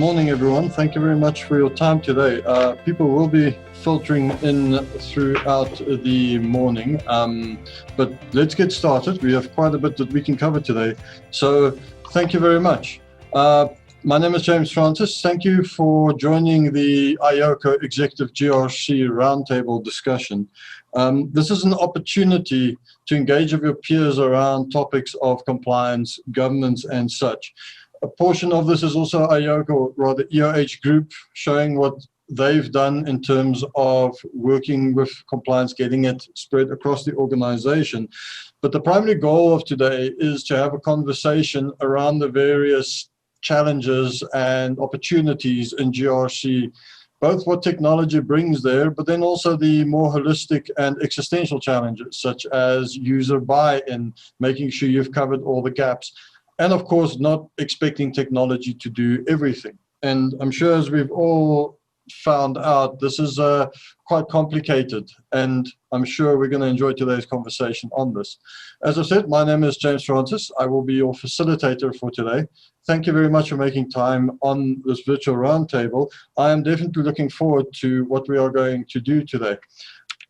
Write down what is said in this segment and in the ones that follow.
morning, everyone. Thank you very much for your time today. People will be filtering in throughout the morning, but let's get started. We have quite a bit that we can cover today, so thank you very much. My name is James Francis. Thank you for joining the iOCO Executive GRC Roundtable discussion. This is an opportunity to engage with your peers around topics of compliance, governance, and such. A portion of this is also iOCO, or rather EOH Group, showing what they've done in terms of working with compliance, getting it spread across the organization. But the primary goal of today is to have a conversation around the various challenges and opportunities in GRC, both what technology brings there, but then also the more holistic and existential challenges, such as user buy-in, making sure you've covered all the gaps. And of course, not expecting technology to do everything. And I'm sure, as we've all found out, this is quite complicated, and I'm sure we're going to enjoy today's conversation on this. As I said, my name is James Francis. I will be your facilitator for today. Thank you very much for making time on this virtual roundtable. I am definitely looking forward to what we are going to do today.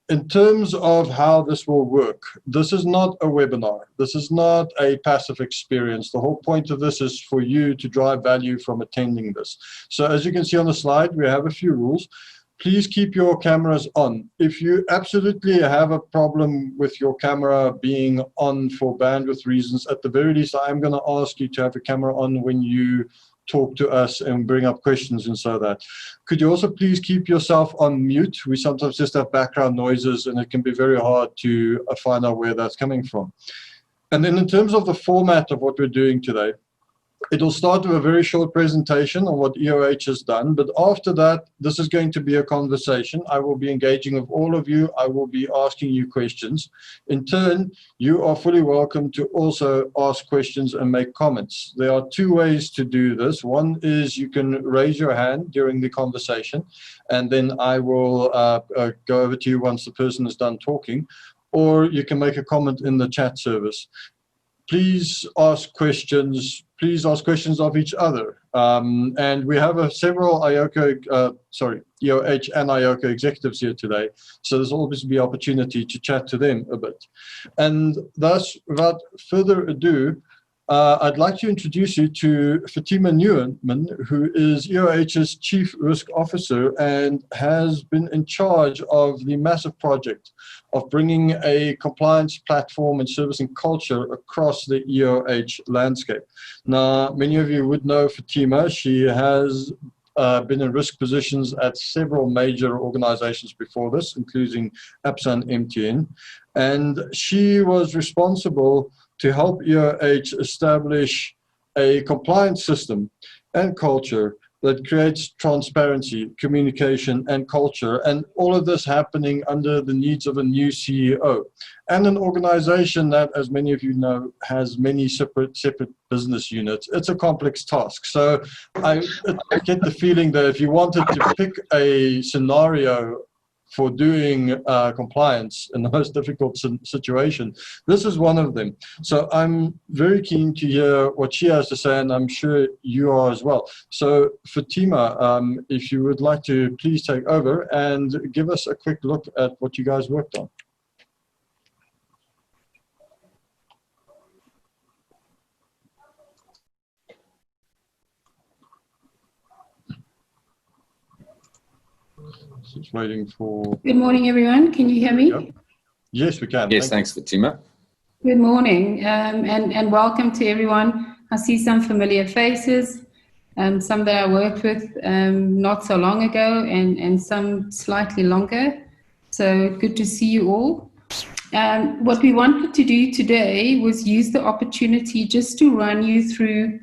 In terms of how this will work, this is not a webinar. This is not a passive experience. The whole point of this is for you to drive value from attending this. So as you can see on the slide, we have a few rules. Please keep your cameras on. If you absolutely have a problem with your camera being on for bandwidth reasons, at the very least, I'm going to ask you to have a camera on when you talk to us and bring up questions and so that. Could you also please keep yourself on mute? We sometimes just have background noises and it can be very hard to find out where that's coming from. And then in terms of the format of what we're doing today, it'll start with a very short presentation on what EOH has done, but after that, this is going to be a conversation. I will be engaging with all of you. I will be asking you questions. In turn, you are fully welcome to also ask questions and make comments. There are two ways to do this. One is you can raise your hand during the conversation, and then I will go over to you once the person is done talking, or you can make a comment in the chat service. Please ask questions. Please ask questions of each other. And we have several EOH and iOCO executives here today. So there's always be opportunity to chat to them a bit. And thus, without further ado, I'd like to introduce you to Fatima Newman, who is EOH's Chief Risk Officer and has been in charge of the massive project of bringing a compliance platform and servicing culture across the EOH landscape. Now, many of you would know Fatima. She has been in risk positions at several major organizations before this, including APSA and MTN. And she was responsible to help EOH establish a compliance system and culture that creates transparency, communication, and culture, and all of this happening under the needs of a new CEO and an organization that, as many of you know, has many separate business units. It's a complex task. So I get the feeling that if you wanted to pick a scenario for doing compliance in the most difficult situation, this is one of them. So I'm very keen to hear what she has to say, and I'm sure you are as well. So Fatima, if you would like to please take over and give us a quick look at what you guys worked on. Just waiting for... Good morning, everyone. Can you hear me? Yep. Yes, we can. Yes, thanks, Fatima. Good morning, and welcome to everyone. I see some familiar faces, some that I worked with not so long ago, and some slightly longer. So good to see you all. What we wanted to do today was use the opportunity just to run you through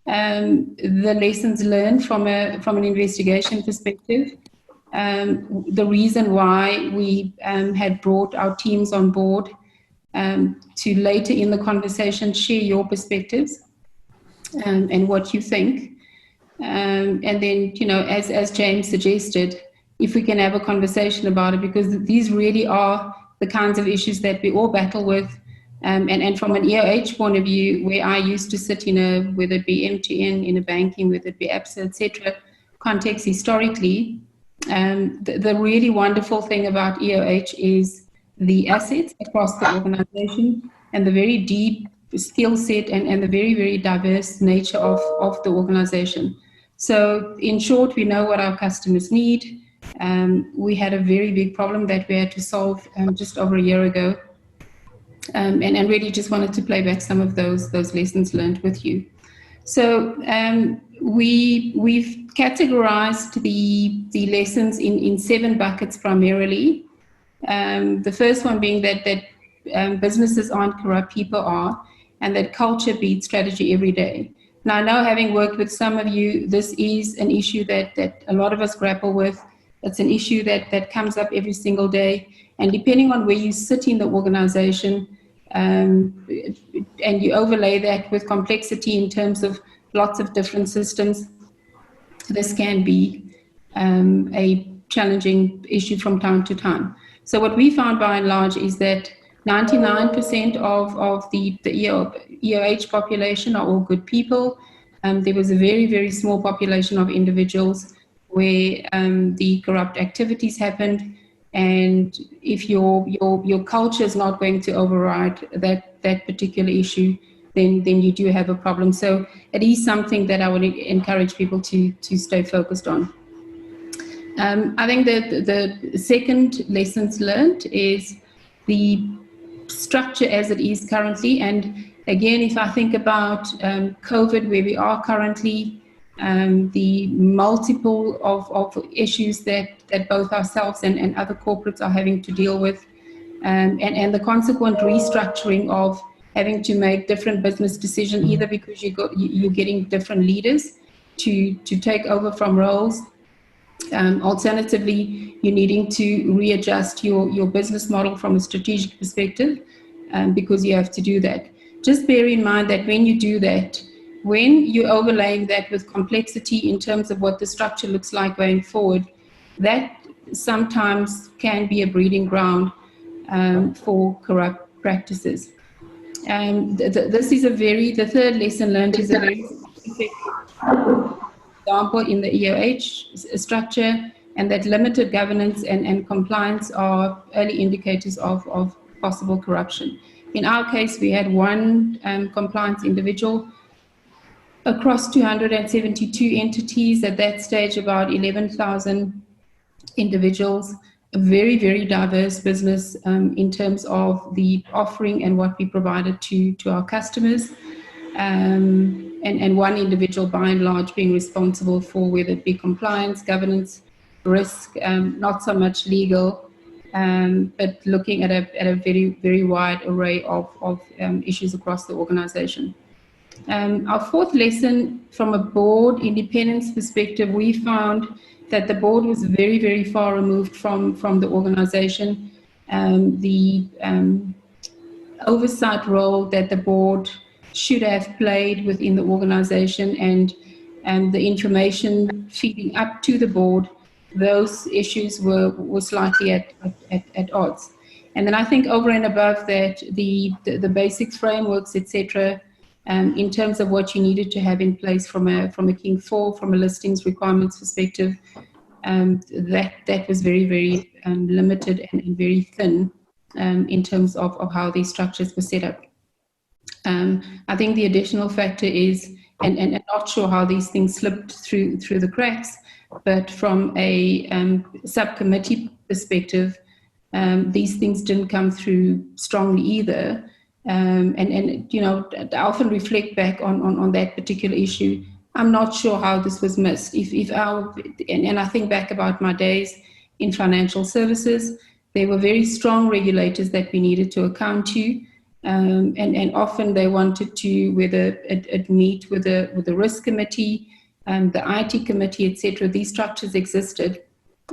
the lessons learned from an investigation perspective. The reason why we had brought our teams on board to later in the conversation share your perspectives and what you think. And then, you know, as James suggested, if we can have a conversation about it, because these really are the kinds of issues that we all battle with And from an EOH point of view, where I used to sit in a, whether it be M2N, in a banking, whether it be ABSA, etc., context historically, the really wonderful thing about EOH is the assets across the organization and the very deep skill set and the very, very diverse nature of the organization. So in short, we know what our customers need. We had a very big problem that we had to solve just over a year ago. And really just wanted to play back some of those lessons learned with you. So we've categorized the lessons in 7 buckets primarily. The first one being that businesses aren't corrupt, people are, and that culture beats strategy every day. Now, I know, having worked with some of you, this is an issue that a lot of us grapple with. It's an issue that comes up every single day. And depending on where you sit in the organization, and you overlay that with complexity in terms of lots of different systems, this can be a challenging issue from time to time. So what we found by and large is that 99% of the EOH population are all good people. There was a very, very small population of individuals where the corrupt activities happened. And if your culture is not going to override that particular issue, then you do have a problem. So it is something that I would encourage people to stay focused on. I think that the second lessons learned is the structure as it is currently. And again, if I think about COVID, where we are currently, the multiple of issues that both ourselves and other corporates are having to deal with, and the consequent restructuring of having to make different business decisions, either because you're getting different leaders to take over from roles. Alternatively, you're needing to readjust your business model from a strategic perspective, because you have to do that. Just bear in mind that when you do that, when you're overlaying that with complexity in terms of what the structure looks like going forward, that sometimes can be a breeding ground for corrupt practices. The third lesson learned is a very specific example in the EOH structure, and that limited governance and compliance are early indicators of possible corruption. In our case, we had one compliance individual across 272 entities, at that stage about 11,000 individuals, a very, very diverse business in terms of the offering and what we provided to our customers. And one individual, by and large, being responsible for whether it be compliance, governance, risk, not so much legal, but looking at a very, very wide array of issues across the organization. Our fourth lesson, from a board independence perspective, we found that the board was very, very far removed from the organization. The oversight role that the board should have played within the organization and the information feeding up to the board, those issues were slightly at odds. And then I think over and above that, the basic frameworks, etc., in terms of what you needed to have in place from a King 4, from a listings requirements perspective, that was very, very limited and very thin in terms of how these structures were set up. I think the additional factor is, and I'm not sure how these things slipped through the cracks, but from a subcommittee perspective, these things didn't come through strongly either. And you know, I often reflect back on that particular issue. I'm not sure how this was missed. And I think back about my days in financial services, there were very strong regulators that we needed to account to. And often they wanted to, whether it meet with the risk committee, the IT committee, etc. These structures existed,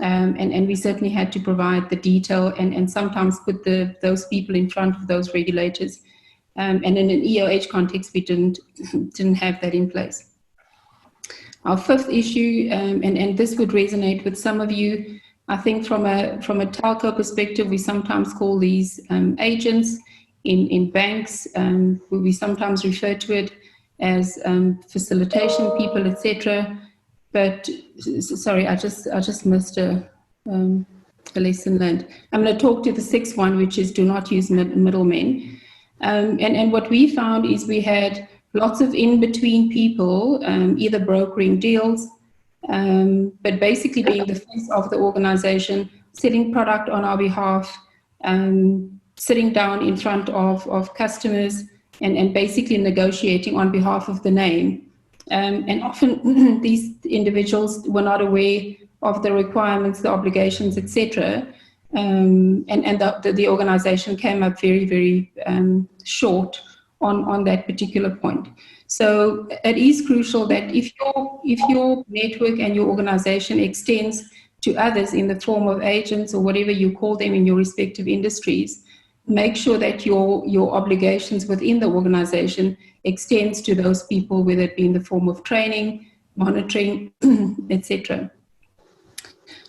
and we certainly had to provide the detail and sometimes put those people in front of those regulators. And in an EOH context, we didn't have that in place. Our fifth issue, and this would resonate with some of you, I think from a telco perspective, we sometimes call these agents. in banks. We sometimes refer to it as facilitation people, etc. But sorry, I just missed a lesson learned. I'm going to talk to the sixth one, which is do not use middlemen. And what we found is we had lots of in-between people, either brokering deals, but basically being the face of the organization, selling product on our behalf, sitting down in front of customers and basically negotiating on behalf of the name. And often these individuals were not aware of the requirements, the obligations, etc. And the organization came up very, very short on that particular point. So it is crucial that if your network and your organization extends to others in the form of agents or whatever you call them in your respective industries, make sure that your obligations within the organization extends to those people, whether it be in the form of training, monitoring, etc.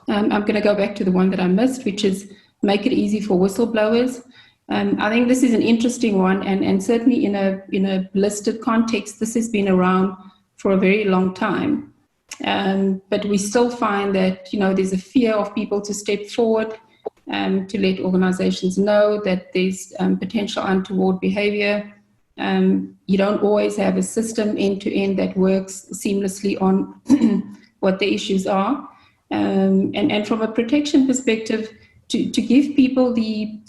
I'm going to go back to the one that I missed, which is make it easy for whistleblowers. I think this is an interesting one, and certainly in a listed context, this has been around for a very long time. But we still find that there's a fear of people to step forward to let organizations know that there's potential untoward behavior. You don't always have a system end-to-end that works seamlessly on what the issues are. And from a protection perspective, to give people the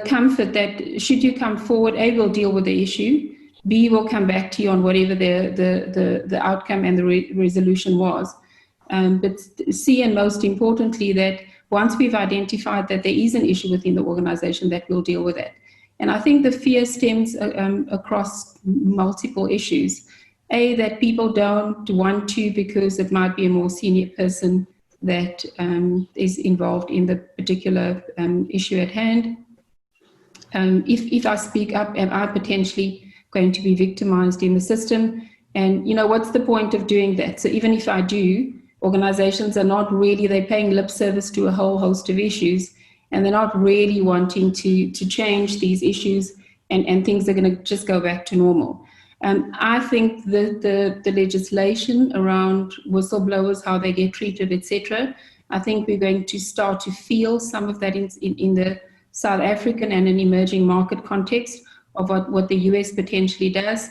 comfort that should you come forward, A, we'll deal with the issue, B, we'll come back to you on whatever the outcome and the resolution was. But C, and most importantly, that once we've identified that there is an issue within the organization, that we'll deal with it. And I think the fear stems across multiple issues. A, that people don't want to because it might be a more senior person that is involved in the particular issue at hand. If I speak up, am I potentially going to be victimized in the system? And, what's the point of doing that? So even if I do, organizations are not really, they're paying lip service to a whole host of issues, and they're not really wanting to change these issues, and things are going to just go back to normal. I think the legislation around whistleblowers, how they get treated, etc., I think we're going to start to feel some of that in the South African and an emerging market context of what the US potentially does.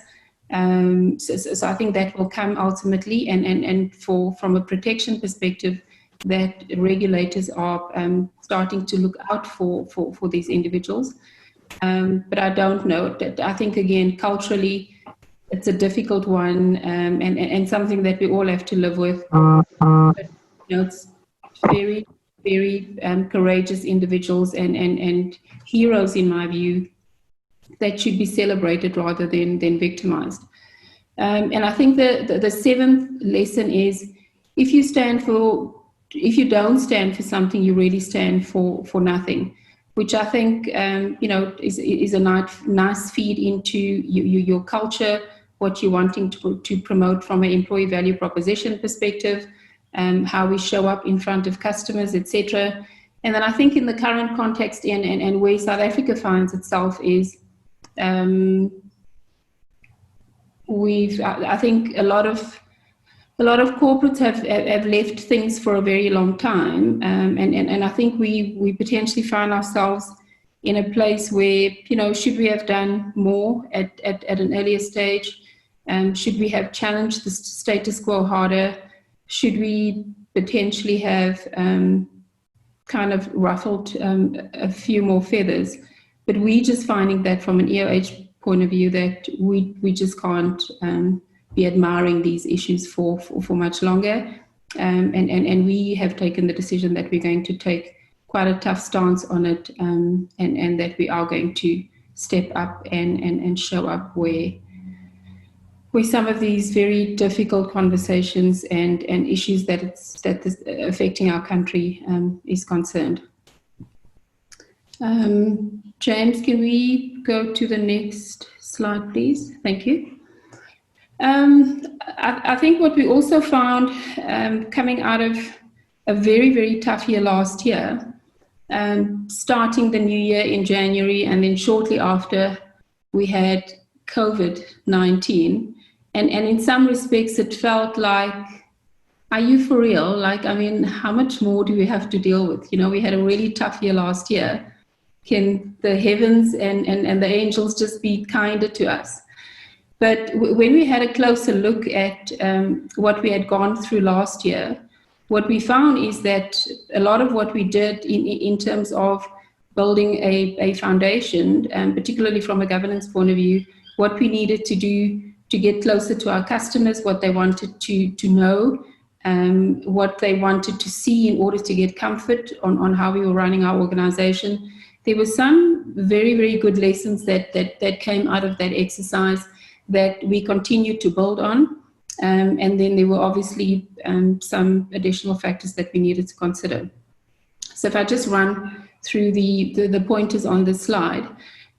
So I think that will come ultimately, and from a protection perspective, that regulators are starting to look out for these individuals. But I don't know. I think, again, culturally, it's a difficult one, and something that we all have to live with. But, it's very, very courageous individuals and heroes, in my view, that should be celebrated rather than victimized. And I think the seventh lesson is if you don't stand for something, you really stand for nothing, which I think is a nice feed into your culture, what you're wanting to promote from an employee value proposition perspective, how we show up in front of customers, etc. And then I think in the current context and where South Africa finds itself is I think a lot of corporates have left things for a very long time, and I think we potentially find ourselves in a place where should we have done more at an earlier stage? Should we have challenged the status quo harder? Should we potentially have kind of ruffled a few more feathers? But we're just finding that from an EOH point of view that we just can't be admiring these issues for much longer. And we have taken the decision that we're going to take quite a tough stance on it, and that we are going to step up and show up where some of these very difficult conversations and issues that is affecting our country is concerned. James, can we go to the next slide, please? Thank you. I think what we also found coming out of a very, very tough year last year starting the new year in January, and then shortly after we had COVID-19. And in some respects, it felt like, are you for real? Like, I mean, how much more do we have to deal with? You know, we had a really tough year last year. Can the heavens and the angels just be kinder to us? But when we had a closer look at what we had gone through last year, what we found is that a lot of what we did in terms of building a foundation, particularly from a governance point of view, what we needed to do to get closer to our customers, what they wanted to know, what they wanted to see in order to get comfort on how we were running our organization. There were some very, very good lessons that came out of that exercise that we continued to build on. And then there were obviously some additional factors that we needed to consider. So if I just run through the pointers on this slide,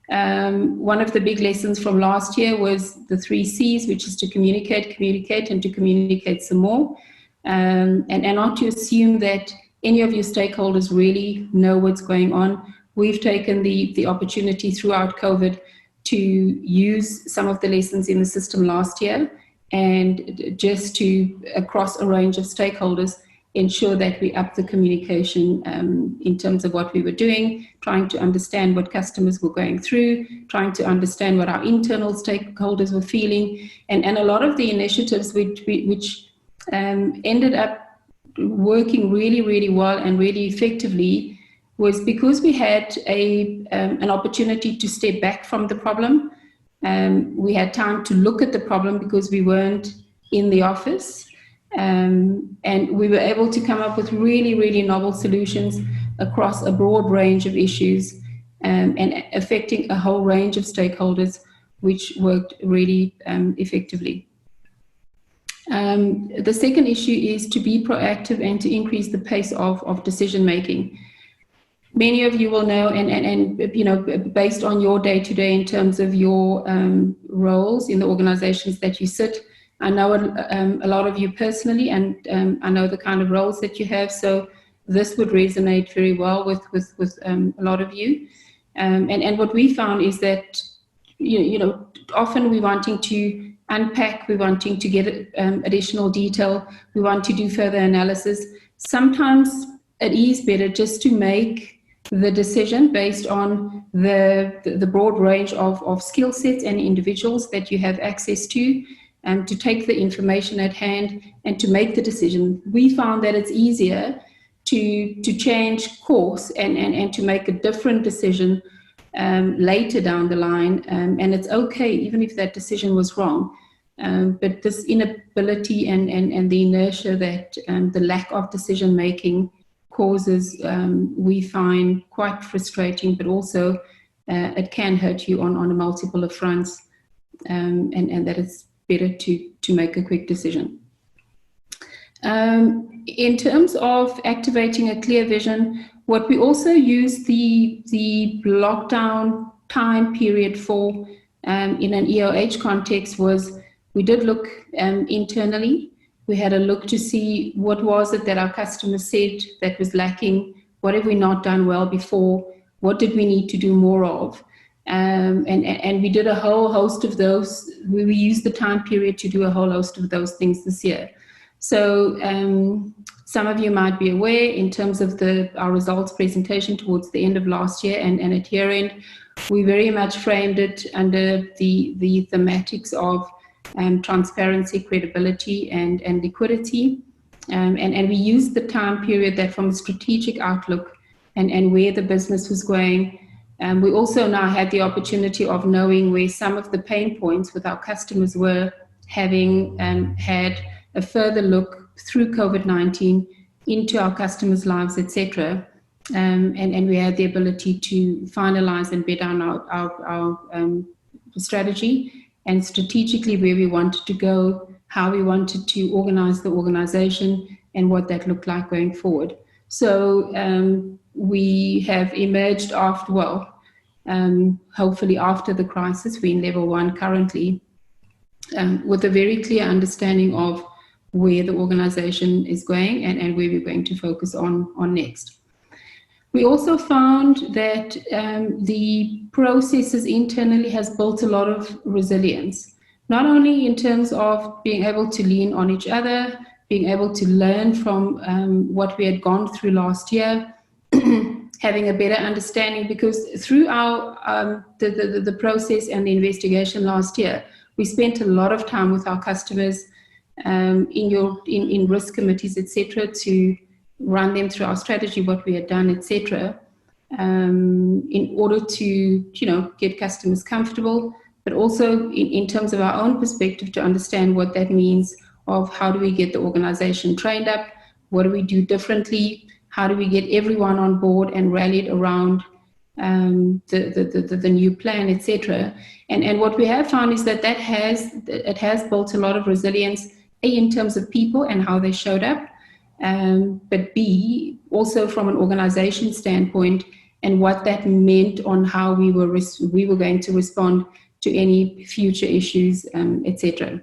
one of the big lessons from last year was the 3 C's, which is to communicate, and to communicate some more. And not to assume that any of your stakeholders really know what's going on. We've taken the opportunity throughout COVID to use some of the lessons in the system last year, and just to, across a range of stakeholders, ensure that we up the communication in terms of what we were doing, trying to understand what customers were going through, trying to understand what our internal stakeholders were feeling. And a lot of the initiatives which ended up working really, really well and really effectively was because we had an opportunity to step back from the problem. We had time to look at the problem because we weren't in the office. And we were able to come up with really, really novel solutions across a broad range of issues and affecting a whole range of stakeholders, which worked really effectively. The second issue is to be proactive and to increase the pace of decision making. Many of you will know, and you know, based on your day-to-day in terms of your roles in the organizations that you sit, I know a lot of you personally, and I know the kind of roles that you have, so this would resonate very well with a lot of you. And what we found is that, you know, often we're wanting to unpack, we're wanting to get additional detail, we want to do further analysis. Sometimes it is better just to make the decision based on the broad range of skill sets and individuals that you have access to, and to take the information at hand and to make the decision. We found that it's easier to change course and to make a different decision later down the line, and it's okay even if that decision was wrong. But this inability and the inertia that the lack of decision making causes, we find quite frustrating, but also it can hurt you on a multiple of fronts, and that it's better to make a quick decision. In terms of activating a clear vision, what we also use the lockdown time period for in an EOH context was we did look internally. We had a look to see what was it that our customers said that was lacking, what have we not done well before, what did we need to do more of. And we did a whole host of those. We used the time period to do a whole host of those things this year. So some of you might be aware in terms of our results presentation towards the end of last year and at year end, we very much framed it under the thematics of transparency, credibility, and liquidity. And we used the time period that from a strategic outlook and where the business was going. We also now had the opportunity of knowing where some of the pain points with our customers were, having had a further look through COVID-19 into our customers' lives, etc. And we had the ability to finalize and bed down our strategy and strategically where we wanted to go, how we wanted to organize the organization, and what that looked like going forward. So we have emerged after, hopefully after the crisis, we're in level 1 currently, with a very clear understanding of where the organization is going and where we're going to focus on next. We also found that the processes internally has built a lot of resilience, not only in terms of being able to lean on each other, being able to learn from what we had gone through last year, having a better understanding, because through our the process and the investigation last year, we spent a lot of time with our customers in risk committees, etc., to run them through our strategy, what we had done, etc., in order to get customers comfortable, but also in terms of our own perspective to understand what that means of how do we get the organization trained up, what do we do differently, how do we get everyone on board and rallied around the new plan, etc. And what we have found is that it has built a lot of resilience, A, in terms of people and how they showed up, but B, also from an organization standpoint and what that meant on how we were going to respond to any future issues, etc.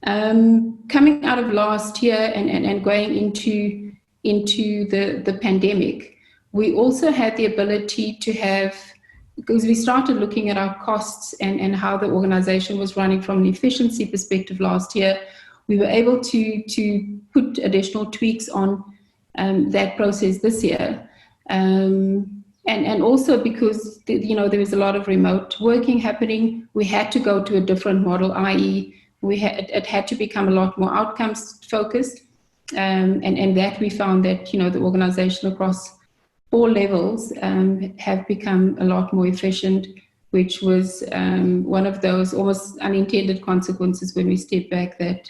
Coming out of last year and going into the pandemic, we also had the ability to have, because we started looking at our costs and how the organization was running from an efficiency perspective last year, we were able to put additional tweaks on that process this year. And also because there was a lot of remote working happening, we had to go to a different model, i.e. it had to become a lot more outcomes focused, and that we found that the organization across all levels have become a lot more efficient, which was one of those almost unintended consequences when we step back that,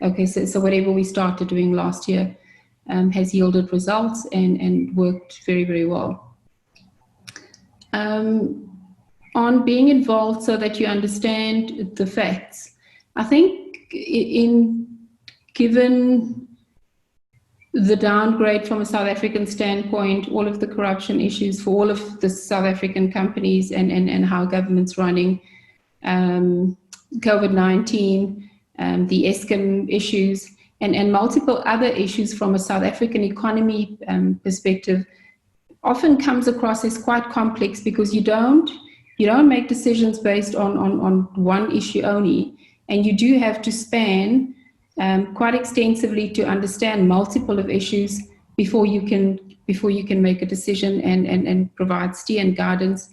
okay, so whatever we started doing last year has yielded results and worked very, very well. On being involved so that you understand the facts, I think given the downgrade from a South African standpoint, all of the corruption issues for all of the South African companies and how government's running, COVID-19, the Eskom issues, and multiple other issues from a South African economy perspective, often comes across as quite complex because you don't make decisions based on one issue only, and you do have to span quite extensively to understand multiple of issues before you can make a decision and provide steer and guidance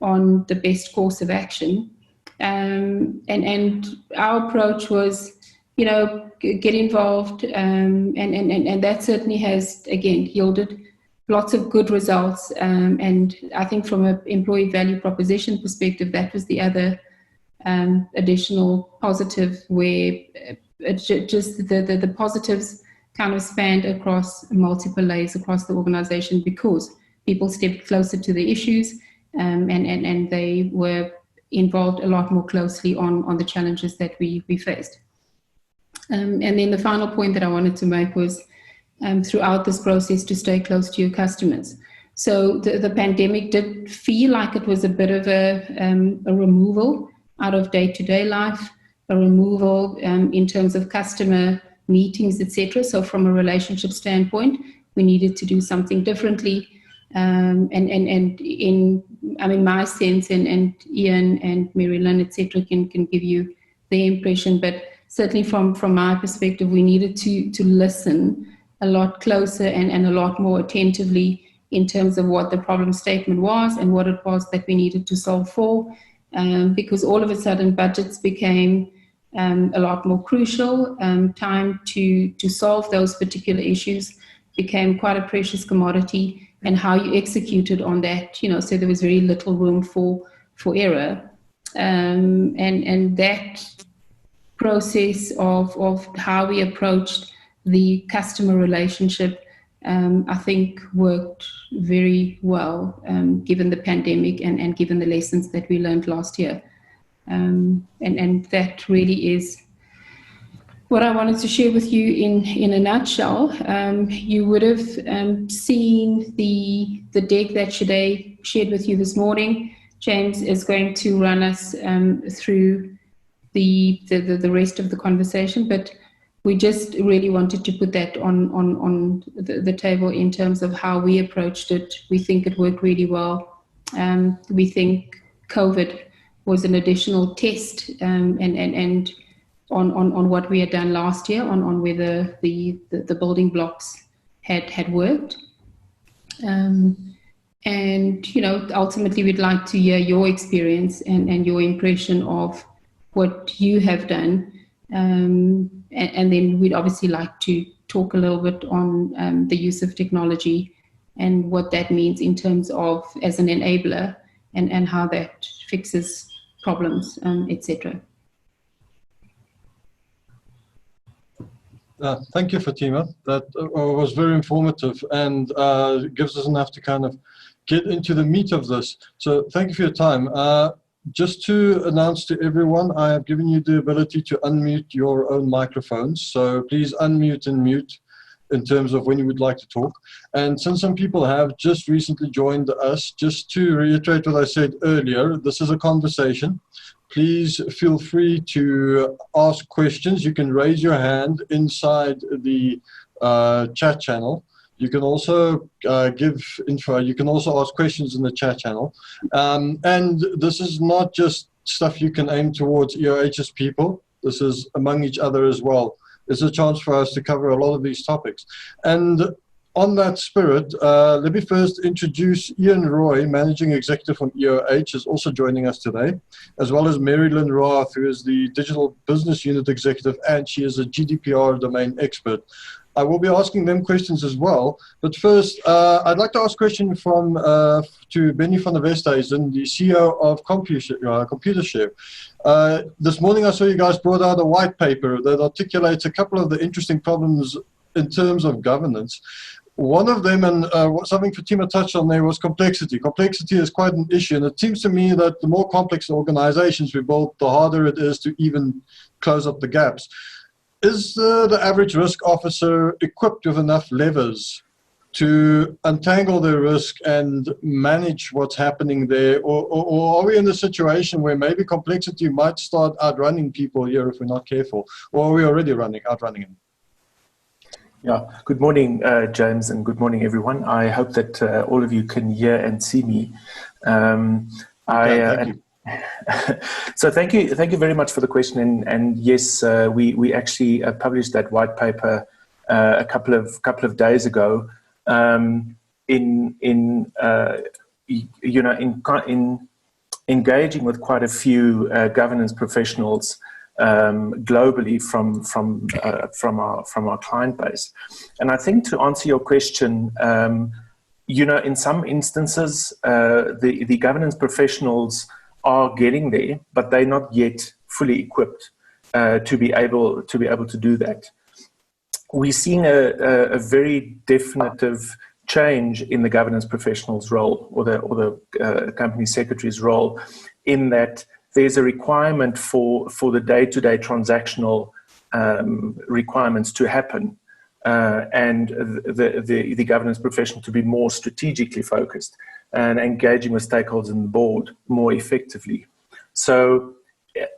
on the best course of action. And our approach was, get involved, and that certainly has again yielded lots of good results. And I think from an employee value proposition perspective, that was the other additional positive where just the positives kind of spanned across multiple layers across the organization because people stepped closer to the issues and they were involved a lot more closely on the challenges that we faced. And then the final point that I wanted to make was throughout this process to stay close to your customers. So the pandemic did feel like it was a bit of a removal out of day-to-day life, a removal in terms of customer meetings, etc. So from a relationship standpoint, we needed to do something differently. And in my sense, and Ian and Mary Lynn, etc., can give you the impression, but certainly from my perspective, we needed to listen a lot closer and a lot more attentively in terms of what the problem statement was and what it was that we needed to solve for, because all of a sudden budgets became a lot more crucial. Time to solve those particular issues became quite a precious commodity, and how you executed on that, so there was very little room for error. And that process of how we approached the customer relationship, I think worked very well, given the pandemic and given the lessons that we learned last year. And that really is what I wanted to share with you in a nutshell. You would have seen the deck that Shade shared with you this morning. James is going to run us through the rest of the conversation, but we just really wanted to put that on the table in terms of how we approached it. We think it worked really well. We think COVID was an additional test and on what we had done last year, on whether the building blocks had worked. And, you know, ultimately we'd like to hear your experience and your impression of what you have done. And then we'd obviously like to talk a little bit on the use of technology and what that means in terms of as an enabler and how that fixes problems, etc. Thank you, Fatima. That was very informative and gives us enough to kind of get into the meat of this. So thank you for your time. Just to announce to everyone, I have given you the ability to unmute your own microphones. So please unmute and mute in terms of when you would like to talk. And since some people have just recently joined us, just to reiterate what I said earlier, this is a conversation. Please feel free to ask questions. You can raise your hand inside the chat channel. You can also give info. You can also ask questions in the chat channel. And this is not just stuff you can aim towards EOH's people. This is among each other as well. It's a chance for us to cover a lot of these topics. And on that spirit, let me first introduce Ian Roy, Managing Executive from EOH, is also joining us today, as well as Mary Lynn Roth, who is the Digital Business Unit Executive, and she is a GDPR domain expert. I will be asking them questions as well. But first, I'd like to ask a question from to Benny van der Westhuizen, the CEO of Computershare. This morning I saw you guys brought out a white paper that articulates a couple of the interesting problems in terms of governance. One of them, and something Fatima touched on there, was complexity. Complexity is quite an issue, and it seems to me that the more complex organizations we build, the harder it is to even close up the gaps. Is the average risk officer equipped with enough levers to untangle their risk and manage what's happening there? Or are we in a situation where maybe complexity might start outrunning people here if we're not careful? Or are we already outrunning them? Yeah, good morning, James, and good morning, everyone. I hope that all of you can hear and see me. Thank you. So thank you very much for the question. And yes, we actually published that white paper a couple of days ago. In engaging with quite a few governance professionals globally from our client base. And I think to answer your question, in some instances, the governance professionals are getting there, but they're not yet fully equipped to be able to do that. We're seeing a very definitive change in the governance professional's role, or the company secretary's role, in that there's a requirement for the day-to-day transactional requirements to happen, and the governance professional to be more strategically focused and engaging with stakeholders in the board more effectively. So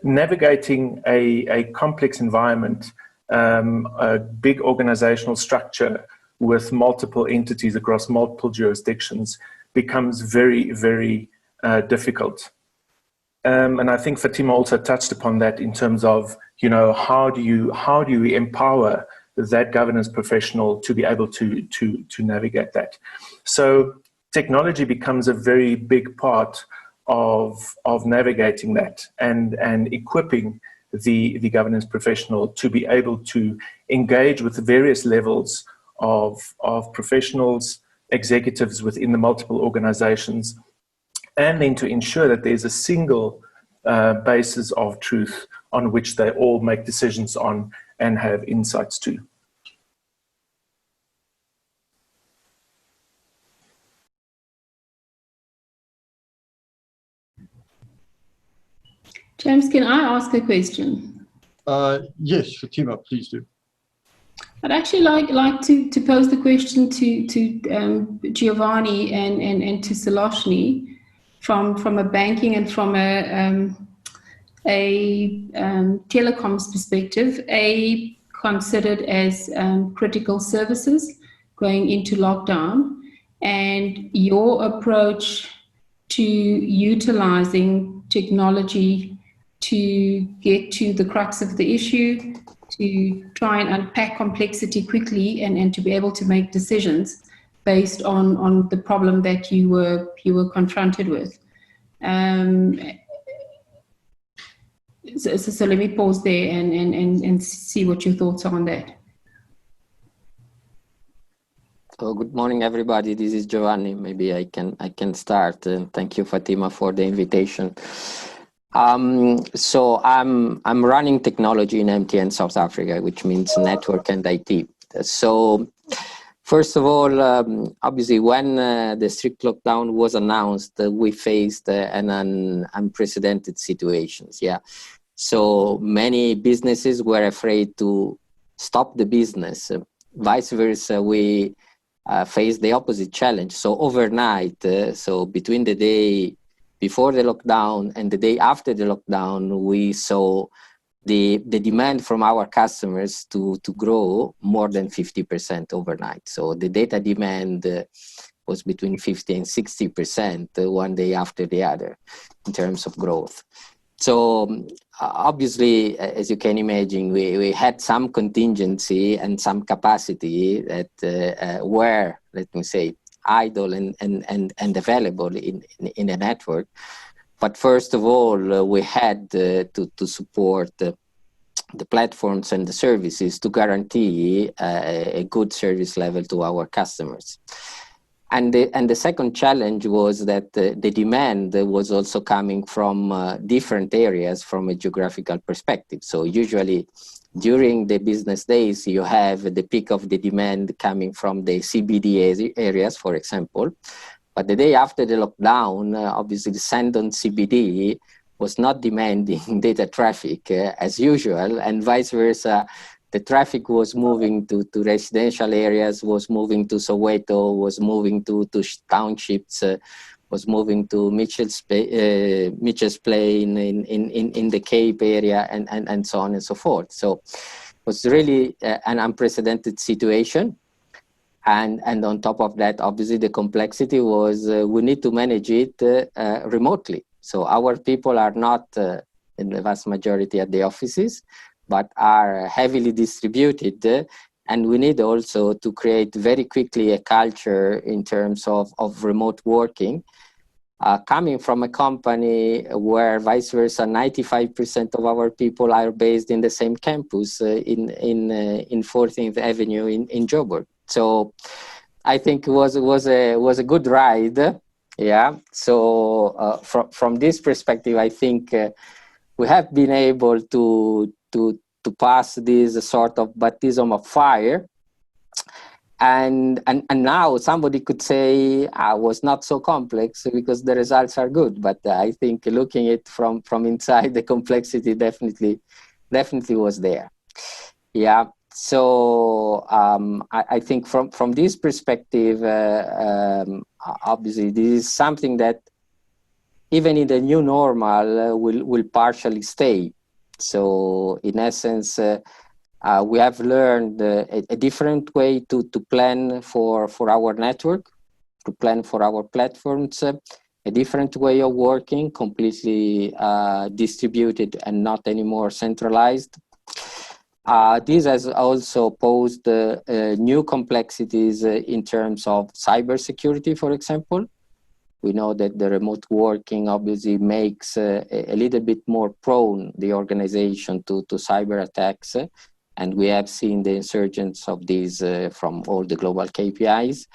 navigating a complex environment, a big organizational structure with multiple entities across multiple jurisdictions becomes very, very difficult. And I think Fatima also touched upon that in terms of, how do you empower that governance professional to be able to navigate that? So technology becomes a very big part of navigating that and equipping the governance professional to be able to engage with the various levels of professionals, executives within the multiple organizations, and then to ensure that there's a single basis of truth on which they all make decisions on and have insights to. James, can I ask a question? Yes, Fatima, please do. I'd actually like to pose the question to Giovanni and to Saloshni from a banking and from a telecoms perspective. A considered as critical services going into lockdown, and your approach to utilizing technology to get to the crux of the issue, to try and unpack complexity quickly, and to be able to make decisions based on the problem that you were confronted with. So let me pause there and see what your thoughts are on that. So good morning, everybody. This is Giovanni. Maybe I can start. And thank you, Fatima, for the invitation. So I'm running technology in MTN South Africa, which means network and IT. So first of all, obviously, when the strict lockdown was announced, we faced an unprecedented situations. Yeah. So many businesses were afraid to stop the business. Vice versa, we faced the opposite challenge. So overnight, so between the day before the lockdown and the day after the lockdown, we saw the demand from our customers to grow more than 50% overnight. So the data demand was between 50 and 60% one day after the other in terms of growth. So obviously, as you can imagine, we had some contingency and some capacity that were, let me say, idle and available in the network. But first of all, we had to support the platforms and the services to guarantee a good service level to our customers. And the second challenge was that the demand was also coming from different areas from a geographical perspective. So usually during the business days, you have the peak of the demand coming from the CBD areas, for example. But the day after the lockdown, obviously the send on CBD was not demanding data traffic as usual, and vice versa. The traffic was moving to residential areas, was moving to Soweto, was moving to townships, was moving to Mitchell's Plain in the Cape area, and so on and so forth. So it was really an unprecedented situation. And on top of that, obviously the complexity was we need to manage it remotely. So our people are not in the vast majority at the offices, but are heavily distributed. And we need also to create very quickly a culture in terms of remote working. Coming from a company where vice versa, 95% of our people are based in the same campus in 14th Avenue in Joburg. So I think it was a good ride. Yeah. So from this perspective, I think we have been able to pass this sort of baptism of fire. And now somebody could say was not so complex because the results are good. But I think looking at it from inside, the complexity definitely was there. Yeah. So I think from this perspective, obviously this is something that even in the new normal will partially stay. So in essence, we have learned a different way to plan for our network, to plan for our platforms, a different way of working, completely distributed and not anymore centralized. This has also posed new complexities in terms of cybersecurity, for example. We know that the remote working obviously makes a little bit more prone the organization to cyber attacks. And we have seen the insurgence of these from all the global KPIs.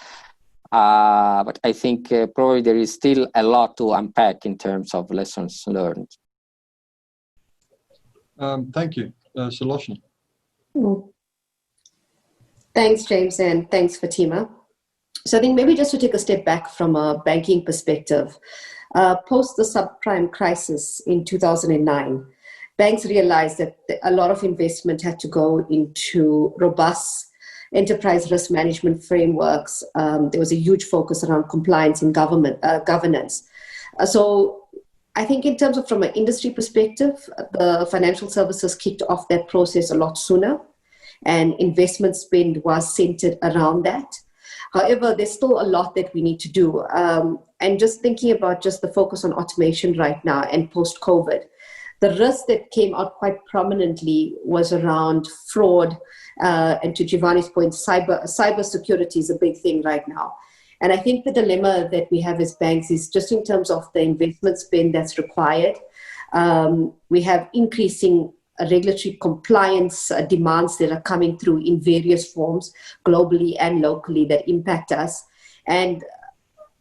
But I think probably there is still a lot to unpack in terms of lessons learned. Thank you, Solution. Thanks, James, and thanks, Fatima. So I think maybe just to take a step back from a banking perspective, post the subprime crisis in 2009, banks realized that a lot of investment had to go into robust enterprise risk management frameworks. There was a huge focus around compliance and governance. So I think in terms of from an industry perspective, the financial services kicked off that process a lot sooner. and investment spend was centered around that. However, there's still a lot that we need to do. And just thinking about just the focus on automation right now and post-COVID, the risk that came out quite prominently was around fraud. And to Giovanni's point, cyber security is a big thing right now. And I think the dilemma that we have as banks is just in terms of the investment spend that's required. We have increasing regulatory compliance demands that are coming through in various forms, globally and locally, that impact us. And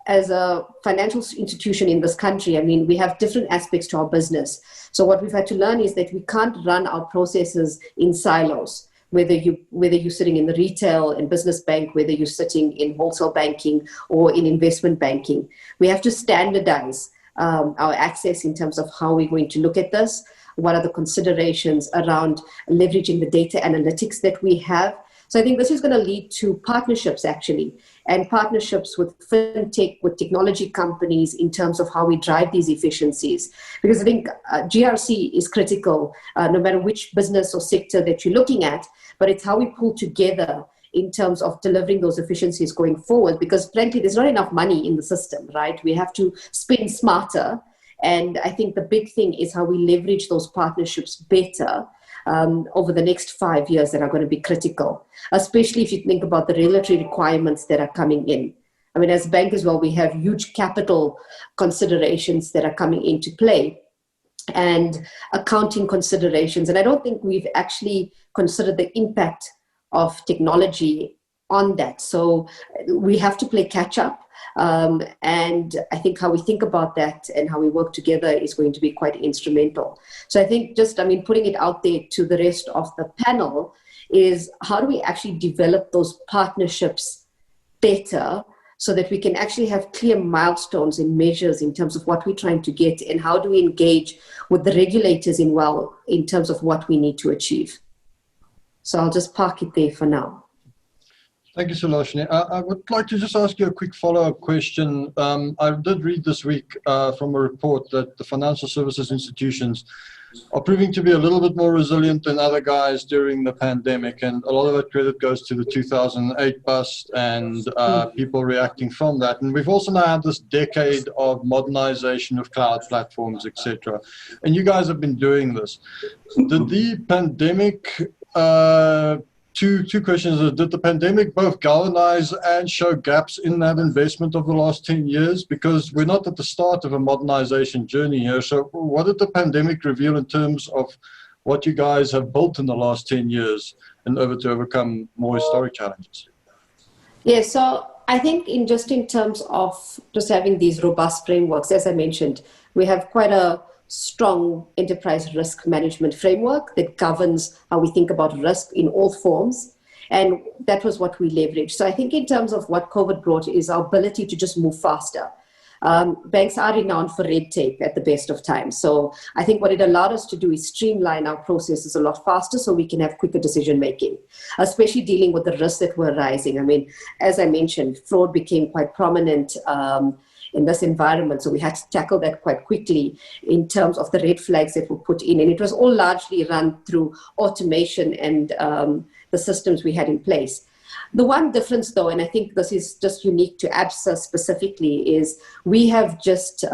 as a financial institution in this country, I mean, we have different aspects to our business. So what we've had to learn is that we can't run our processes in silos. Whether you're sitting in the retail and business bank, whether you're sitting in wholesale banking or in investment banking, we have to standardize our access in terms of how we're going to look at this. What are the considerations around leveraging the data analytics that we have? So I think this is going to lead to partnerships, actually, and partnerships with fintech, with technology companies in terms of how we drive these efficiencies. Because I think GRC is critical, no matter which business or sector that you're looking at, but it's how we pull together in terms of delivering those efficiencies going forward. Because frankly, there's not enough money in the system, right? We have to spend smarter. And I think the big thing is how we leverage those partnerships better over the next 5 years that are going to be critical, especially if you think about the regulatory requirements that are coming in. I mean, as a bank as well, we have huge capital considerations that are coming into play and accounting considerations. And I don't think we've actually considered the impact of technology on that. So we have to play catch up. And I think how we think about that and how we work together is going to be quite instrumental. So I think putting it out there to the rest of the panel is how do we actually develop those partnerships better so that we can actually have clear milestones and measures in terms of what we're trying to get, and how do we engage with the regulators in terms of what we need to achieve. So I'll just park it there for now. Thank you, Suloshini. I would like to just ask you a quick follow-up question. I did read this week from a report that the financial services institutions are proving to be a little bit more resilient than other guys during the pandemic, and a lot of that credit goes to the 2008 bust and people reacting from that. And we've also now had this decade of modernization of cloud platforms, etc. And you guys have been doing this. Did the pandemic Two questions. Did the pandemic both galvanize and show gaps in that investment of the last 10 years? Because we're not at the start of a modernization journey here. So what did the pandemic reveal in terms of what you guys have built in the last 10 years and to overcome more historic challenges? Yeah, so I think in terms of just having these robust frameworks, as I mentioned, we have quite a strong enterprise risk management framework that governs how we think about risk in all forms. And that was what we leveraged. So I think in terms of what COVID brought is our ability to just move faster. Banks are renowned for red tape at the best of times. So I think what it allowed us to do is streamline our processes a lot faster so we can have quicker decision making, especially dealing with the risks that were rising. I mean, as I mentioned, fraud became quite prominent in this environment. So we had to tackle that quite quickly in terms of the red flags that were put in. And it was all largely run through automation and the systems we had in place. The one difference though, and I think this is just unique to ABSA specifically, is we have just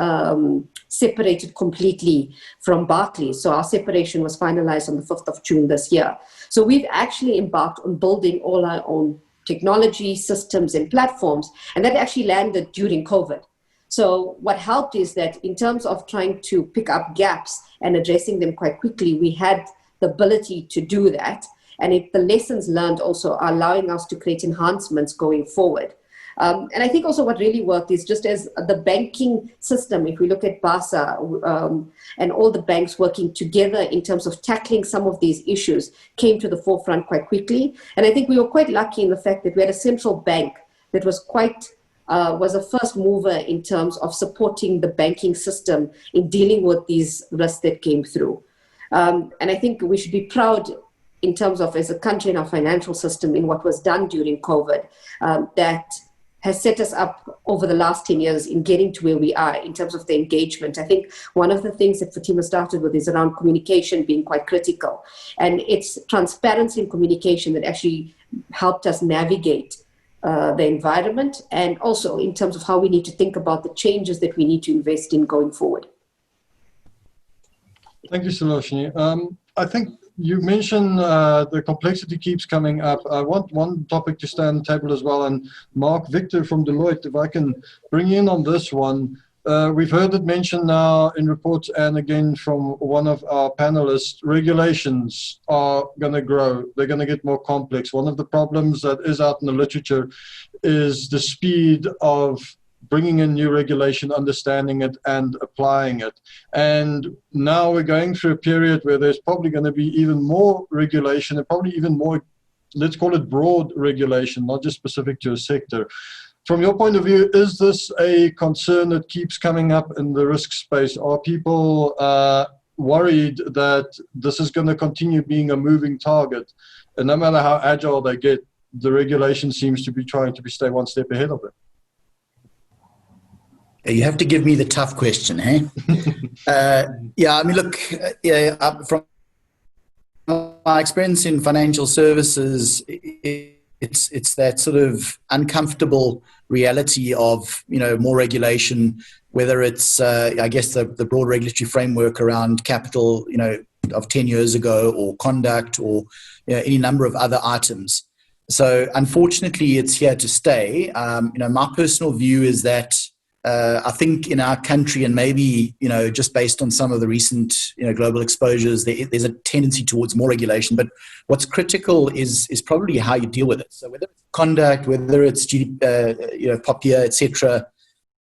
separated completely from Barclays. So our separation was finalized on the 5th of June this year. So we've actually embarked on building all our own technology, systems and platforms. And that actually landed during COVID. So what helped is that in terms of trying to pick up gaps and addressing them quite quickly, we had the ability to do that. And the lessons learned also are allowing us to create enhancements going forward. And I think also what really worked is just as the banking system, if we look at BASA and all the banks working together in terms of tackling some of these issues came to the forefront quite quickly. And I think we were quite lucky in the fact that we had a central bank that was was a first mover in terms of supporting the banking system in dealing with these risks that came through. And I think we should be proud in terms of as a country in our financial system in what was done during COVID that has set us up over the last 10 years in getting to where we are in terms of the engagement. I think one of the things that Fatima started with is around communication being quite critical. And it's transparency and communication that actually helped us navigate the environment, and also in terms of how we need to think about the changes that we need to invest in going forward. Thank you, Suloshini. I think you mentioned the complexity keeps coming up. I want one topic to stay on the table as well. And Mark Victor from Deloitte, if I can bring you in on this one. We've heard it mentioned now in reports and again from one of our panelists, regulations are going to grow. They're going to get more complex. One of the problems that is out in the literature is the speed of bringing in new regulation, understanding it, and applying it. And now we're going through a period where there's probably going to be even more regulation and probably even more, let's call it broad regulation, not just specific to a sector. From your point of view, is this a concern that keeps coming up in the risk space? Are people worried that this is going to continue being a moving target? And no matter how agile they get, the regulation seems to be trying to stay one step ahead of it. You have to give me the tough question, hey? Yeah, I mean, look, from my experience in financial services, it's that sort of uncomfortable reality of, more regulation, whether it's, I guess, the broad regulatory framework around capital, of 10 years ago, or conduct, or any number of other items. So unfortunately, it's here to stay. My personal view is that I think in our country, and maybe, just based on some of the recent, global exposures, there's a tendency towards more regulation. But what's critical is probably how you deal with it. So whether it's conduct, whether it's POPIA, etc.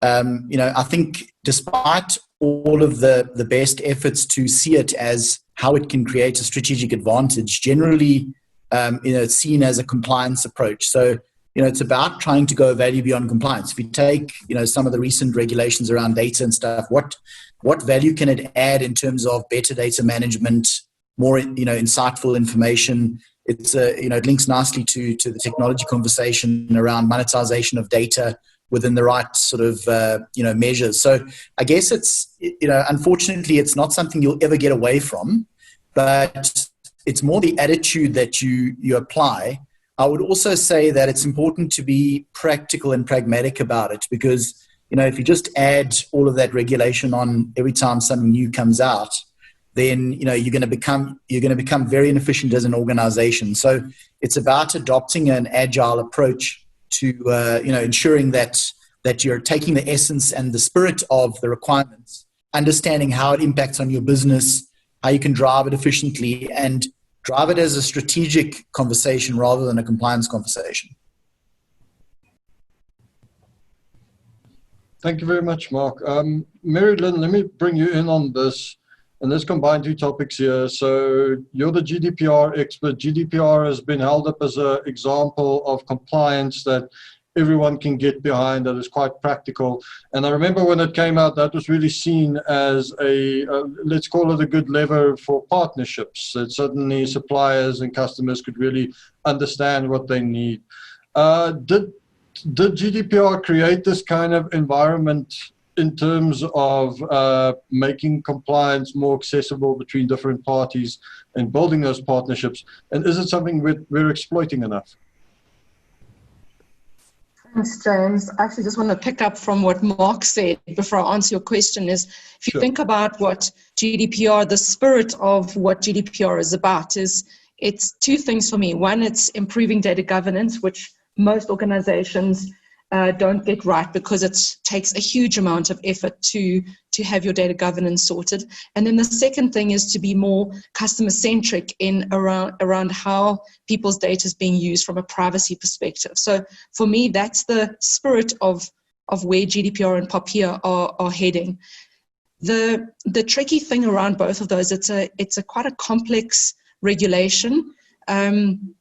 I think despite all of the best efforts to see it as how it can create a strategic advantage, generally, it's seen as a compliance approach. So it's about trying to go value beyond compliance. If you take, some of the recent regulations around data and stuff, what value can it add in terms of better data management, more, insightful information? It's, it links nicely to the technology conversation around monetization of data within the right sort of, measures. So I guess it's, unfortunately, it's not something you'll ever get away from, but it's more the attitude that you apply. I would also say that it's important to be practical and pragmatic about it, because, if you just add all of that regulation on every time something new comes out, then, you're going to become very inefficient as an organization. So it's about adopting an agile approach to, ensuring that you're taking the essence and the spirit of the requirements, understanding how it impacts on your business, how you can drive it efficiently, and drive it as a strategic conversation rather than a compliance conversation. Thank you very much, Mark. Mary Lynn, let me bring you in on this. And let's combine two topics here. So you're the GDPR expert. GDPR has been held up as an example of compliance that everyone can get behind, that is quite practical. And I remember when it came out, that was really seen as let's call it a good lever for partnerships. That suddenly suppliers and customers could really understand what they need. Did GDPR create this kind of environment in terms of making compliance more accessible between different parties and building those partnerships? And is it something we're exploiting enough? Thanks, James. I actually just want to pick up from what Mark said before I answer your question is, if you think about what GDPR, the spirit of what GDPR is about it's two things for me. One, it's improving data governance, which most organizations don't get right because it takes a huge amount of effort to have your data governance sorted. And then the second thing is to be more customer-centric around how people's data is being used from a privacy perspective. So for me, that's the spirit of where GDPR and POPIA are heading. The tricky thing around both of those, it's a quite a complex regulation, and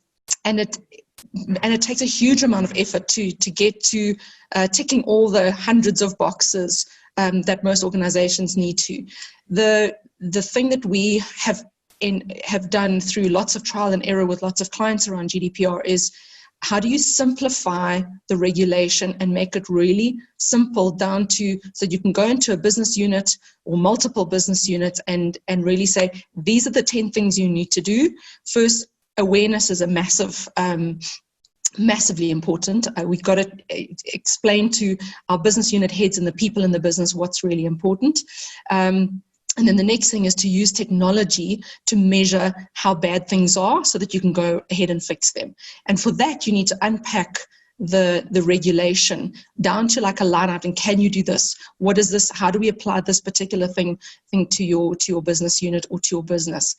it takes a huge amount of effort to get to ticking all the hundreds of boxes that most organizations need to. The thing that we have done through lots of trial and error with lots of clients around GDPR is how do you simplify the regulation and make it really simple down to, so you can go into a business unit or multiple business units and really say, these are the 10 things you need to do. First, awareness is a massively important. We've got to explain to our business unit heads and the people in the business what's really important. And then the next thing is to use technology to measure how bad things are so that you can go ahead and fix them. And for that, you need to unpack the regulation down to like a line item. Can you do this? What is this? How do we apply this particular thing to your business unit or to your business?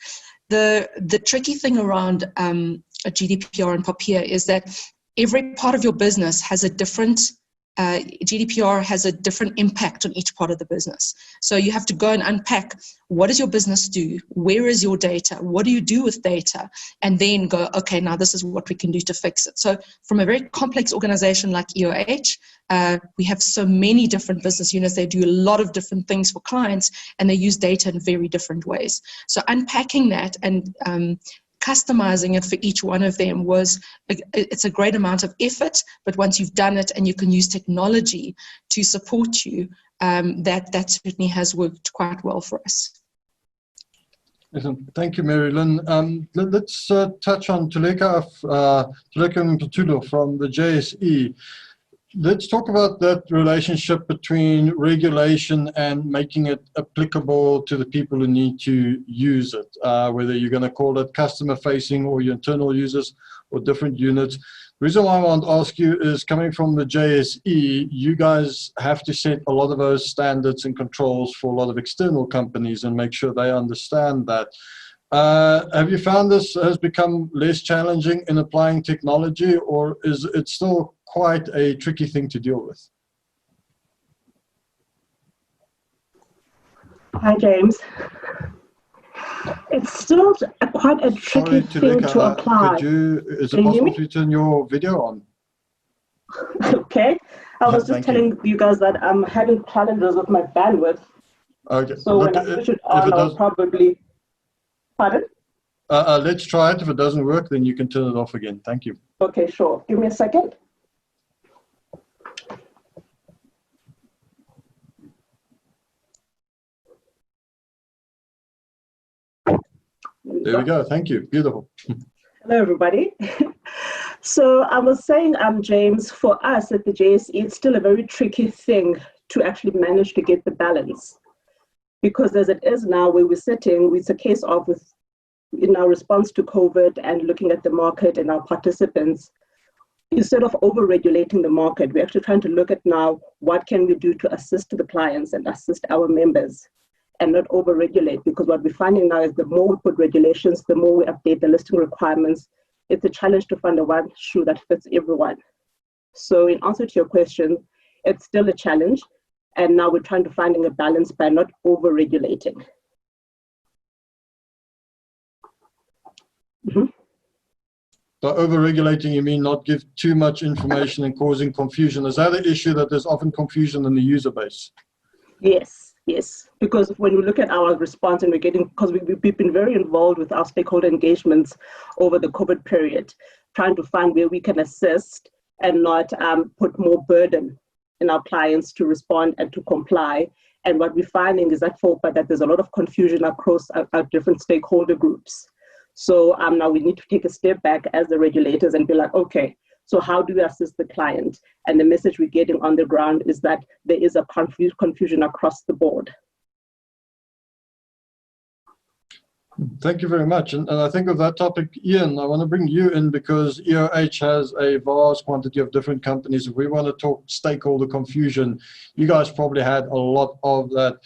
The tricky thing around a GDPR and POPIA is that every part of your business has a different GDPR has a different impact on each part of the business. So you have to go and unpack, what does your business do? Where is your data? What do you do with data? And then go, okay, now this is what we can do to fix it. So from a very complex organization like EOH, we have so many different business units. They do a lot of different things for clients, and they use data in very different ways. So unpacking that and customizing it for each one of them it's a great amount of effort, but once you've done it and you can use technology to support you, that certainly has worked quite well for us. Thank you, Mary Lynn. Let's touch on Tuleka Mputulo from the JSE. Let's talk about that relationship between regulation and making it applicable to the people who need to use it, whether you're going to call it customer facing or your internal users or different units. The reason why I want to ask you is, coming from the JSE, you guys have to set a lot of those standards and controls for a lot of external companies and make sure they understand that. Have you found this has become less challenging in applying technology, or is it still quite a tricky thing to deal with? Hi, James. It's still quite a tricky thing to apply. Is it possible to turn your video on? Okay. I was just telling you guys that I'm having challenges with my bandwidth. Okay. So when I switch it on, I'll probably... Pardon? Let's try it. If it doesn't work, then you can turn it off again. Thank you. Okay, sure. Give me a second. There we go. Thank you. Beautiful. Hello, everybody. So I was saying, James, for us at the JSE, it's still a very tricky thing to actually manage to get the balance. Because as it is now, where we're sitting, it's a case of, in our response to COVID and looking at the market and our participants, instead of over-regulating the market, we're actually trying to look at now, what can we do to assist the clients and assist our members, and not over-regulate, because what we're finding now is the more we put regulations, the more we update the listing requirements, it's a challenge to find a one shoe that fits everyone. So in answer to your question, it's still a challenge, and now we're trying to find a balance by not over-regulating. Mm-hmm. By over-regulating, you mean not give too much information and causing confusion? Is that an issue, that there's often confusion in the user base? Yes, yes. Because when we look at our response, and because we've been very involved with our stakeholder engagements over the COVID period, trying to find where we can assist and not put more burden in our clients to respond and to comply. And what we're finding is that there's a lot of confusion across our different stakeholder groups. So now we need to take a step back as the regulators and be like, okay, so how do we assist the client? And the message we're getting on the ground is that there is a confusion across the board. Thank you very much. And I think of that topic, Ian, I want to bring you in, because EOH has a vast quantity of different companies. If we want to talk stakeholder confusion, you guys probably had a lot of that.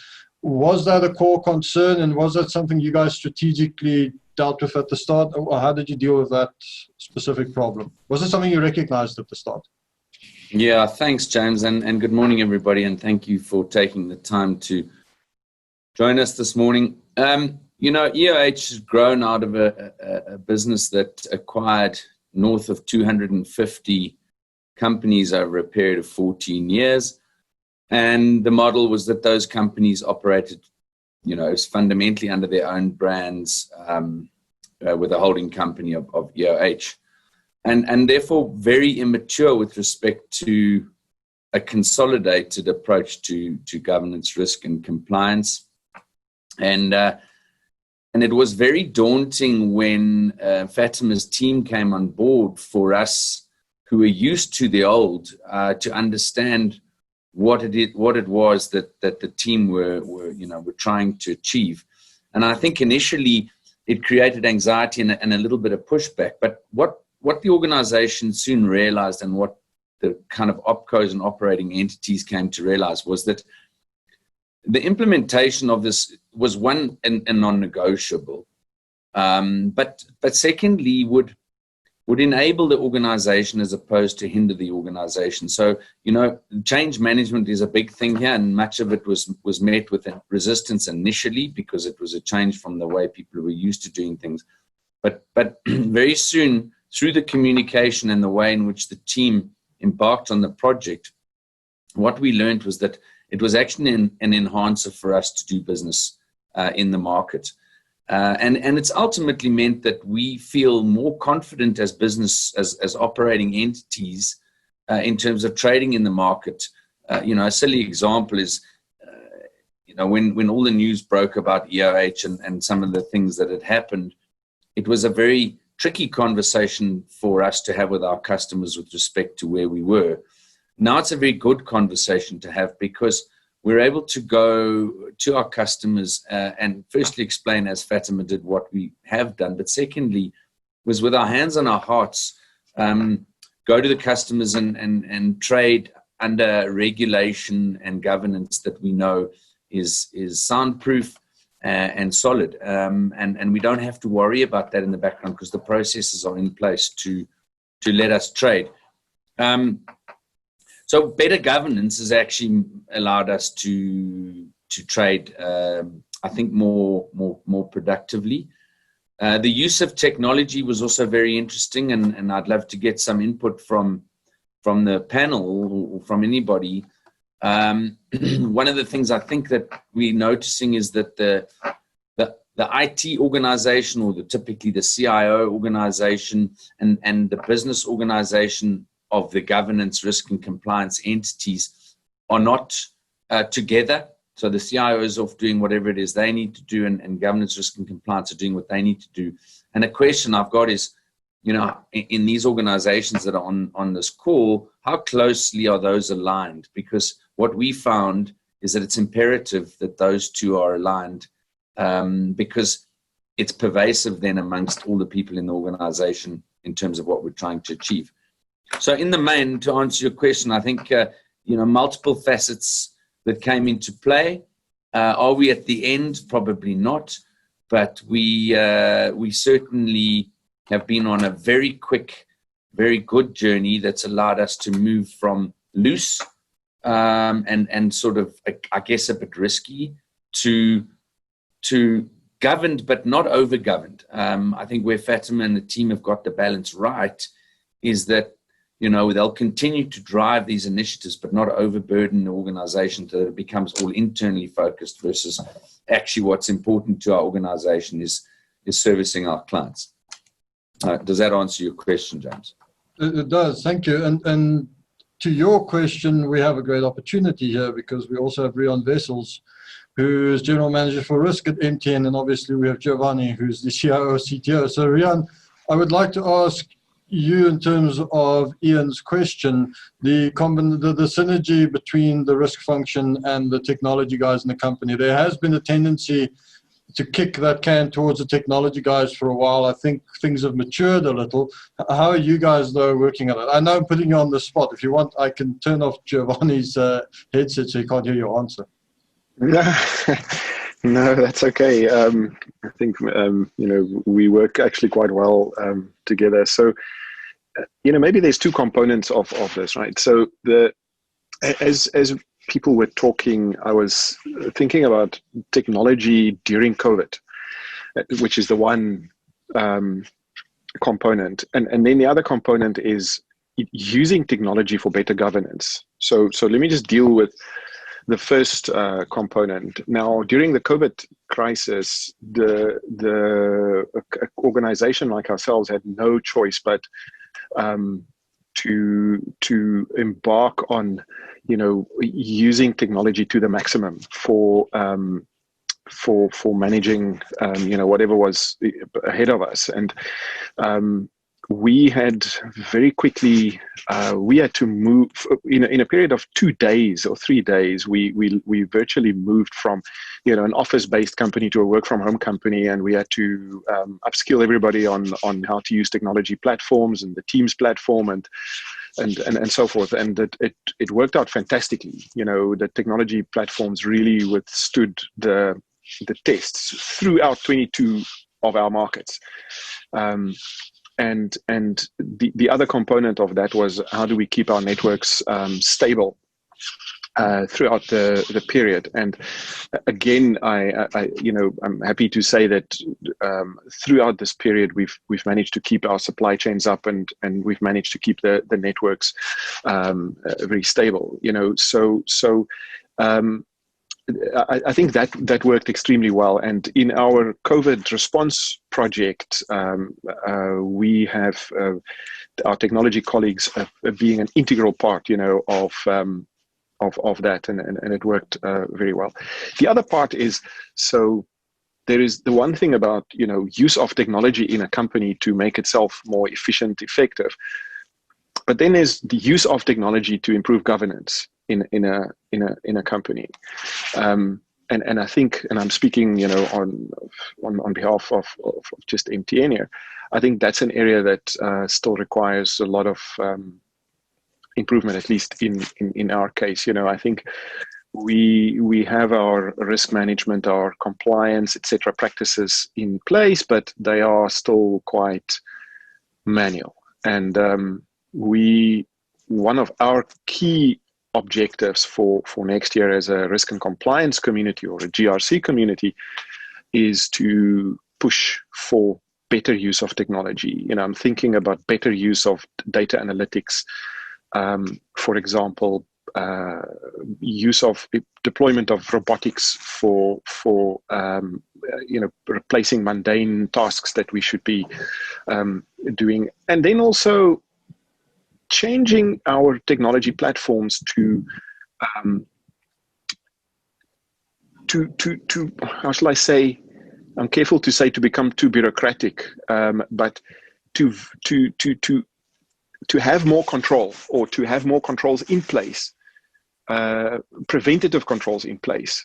Was that a core concern, and was that something you guys strategically dealt with at the start, or how did you deal with that specific problem? Was it something you recognized at the start? Yeah, thanks, James, and good morning, everybody, and thank you for taking the time to join us this morning. You know, EOH has grown out of a business that acquired north of 250 companies over a period of 14 years. And the model was that those companies operated, you know, fundamentally under their own brands with a holding company of EOH. and therefore very immature with respect to a consolidated approach to governance, risk, and compliance. And it was very daunting when Fatima's team came on board for us who were used to the old to understand what it was that the team were trying to achieve. And I think initially it created anxiety and a little bit of pushback. But what the organization soon realized, and what the kind of opcos and operating entities came to realize, was that the implementation of this was one and non-negotiable, but secondly would enable the organization as opposed to hinder the organization. So, change management is a big thing here, and much of it was met with resistance initially because it was a change from the way people were used to doing things. But very soon, through the communication and the way in which the team embarked on the project, what we learned was that it was actually an enhancer for us to do business in the market. And it's ultimately meant that we feel more confident as business, as operating entities in terms of trading in the market. A silly example is, when all the news broke about EOH and some of the things that had happened, it was a very tricky conversation for us to have with our customers with respect to where we were. Now it's a very good conversation to have, because we're able to go to our customers and firstly explain, as Fatima did, what we have done, but secondly was with our hands on our hearts, go to the customers and trade under regulation and governance that we know is soundproof and solid, and we don't have to worry about that in the background because the processes are in place to let us trade. So better governance has actually allowed us to trade, I think, more productively. The use of technology was also very interesting, and I'd love to get some input from the panel or from anybody. One of the things I think that we're noticing is that the IT organization, or typically the CIO organization, and the business organization of the governance, risk, and compliance entities are not together. So the CIO is off doing whatever it is they need to do, and governance, risk, and compliance are doing what they need to do. And a question I've got is, in these organizations that are on this call, how closely are those aligned? Because what we found is that it's imperative that those two are aligned, because it's pervasive then amongst all the people in the organization in terms of what we're trying to achieve. So in the main, to answer your question, I think, multiple facets that came into play. Are we at the end? Probably not. But we certainly have been on a very quick, very good journey that's allowed us to move from loose and sort of, I guess, a bit risky to governed but not over-governed. I think where Fatima and the team have got the balance right is that they'll continue to drive these initiatives, but not overburden the organization so that it becomes all internally focused, versus actually what's important to our organization is servicing our clients. Does that answer your question, James? It does. Thank you. And to your question, we have a great opportunity here because we also have Rion Vessels, who is General Manager for Risk at MTN, and obviously we have Giovanni, who's the CIO, CTO. So Rion, I would like to ask you, in terms of Ian's question, the synergy between the risk function and the technology guys in the company. There has been a tendency to kick that can towards the technology guys for a while. I think things have matured a little. How are you guys, though, working on it? I know I'm putting you on the spot. If you want, I can turn off Giovanni's headset so he can't hear your answer. No, that's okay. I think, we work actually quite well together. So, maybe there's two components of this, right? So as people were talking, I was thinking about technology during COVID, which is the one component. And then the other component is using technology for better governance. So let me just deal with the first component. Now, during the COVID crisis, the organization like ourselves had no choice but to embark on, using technology to the maximum for managing, whatever was ahead of us. And we had very quickly, we had to move in a period of 2 days or 3 days. We virtually moved from, an office-based company to a work-from-home company, and we had to upskill everybody on how to use technology platforms and the Teams platform and so forth. And it worked out fantastically. The technology platforms really withstood the tests throughout 22 of our markets. And the other component of that was, how do we keep our networks stable throughout the period? And again, I'm happy to say that throughout this period, we've managed to keep our supply chains up, and we've managed to keep the networks very stable. I think that worked extremely well. And in our COVID response project, we have our technology colleagues being an integral part, of that, and it worked very well. The other part is, so there is the one thing about use of technology in a company to make itself more efficient, effective, but then there's the use of technology to improve governance in a company, and I think, and I'm speaking on behalf of just MTN here, I think that's an area that still requires a lot of improvement, at least in our case. I think we have our risk management, our compliance, etc. practices in place, but they are still quite manual. And one of our key objectives for next year as a risk and compliance community, or a GRC community, is to push for better use of technology. I'm thinking about better use of data analytics, for example, use of deployment of robotics for replacing mundane tasks that we should be doing, and then also changing our technology platforms to how shall I say? I'm careful to say to become too bureaucratic, but to have more control, or to have more controls in place, preventative controls in place,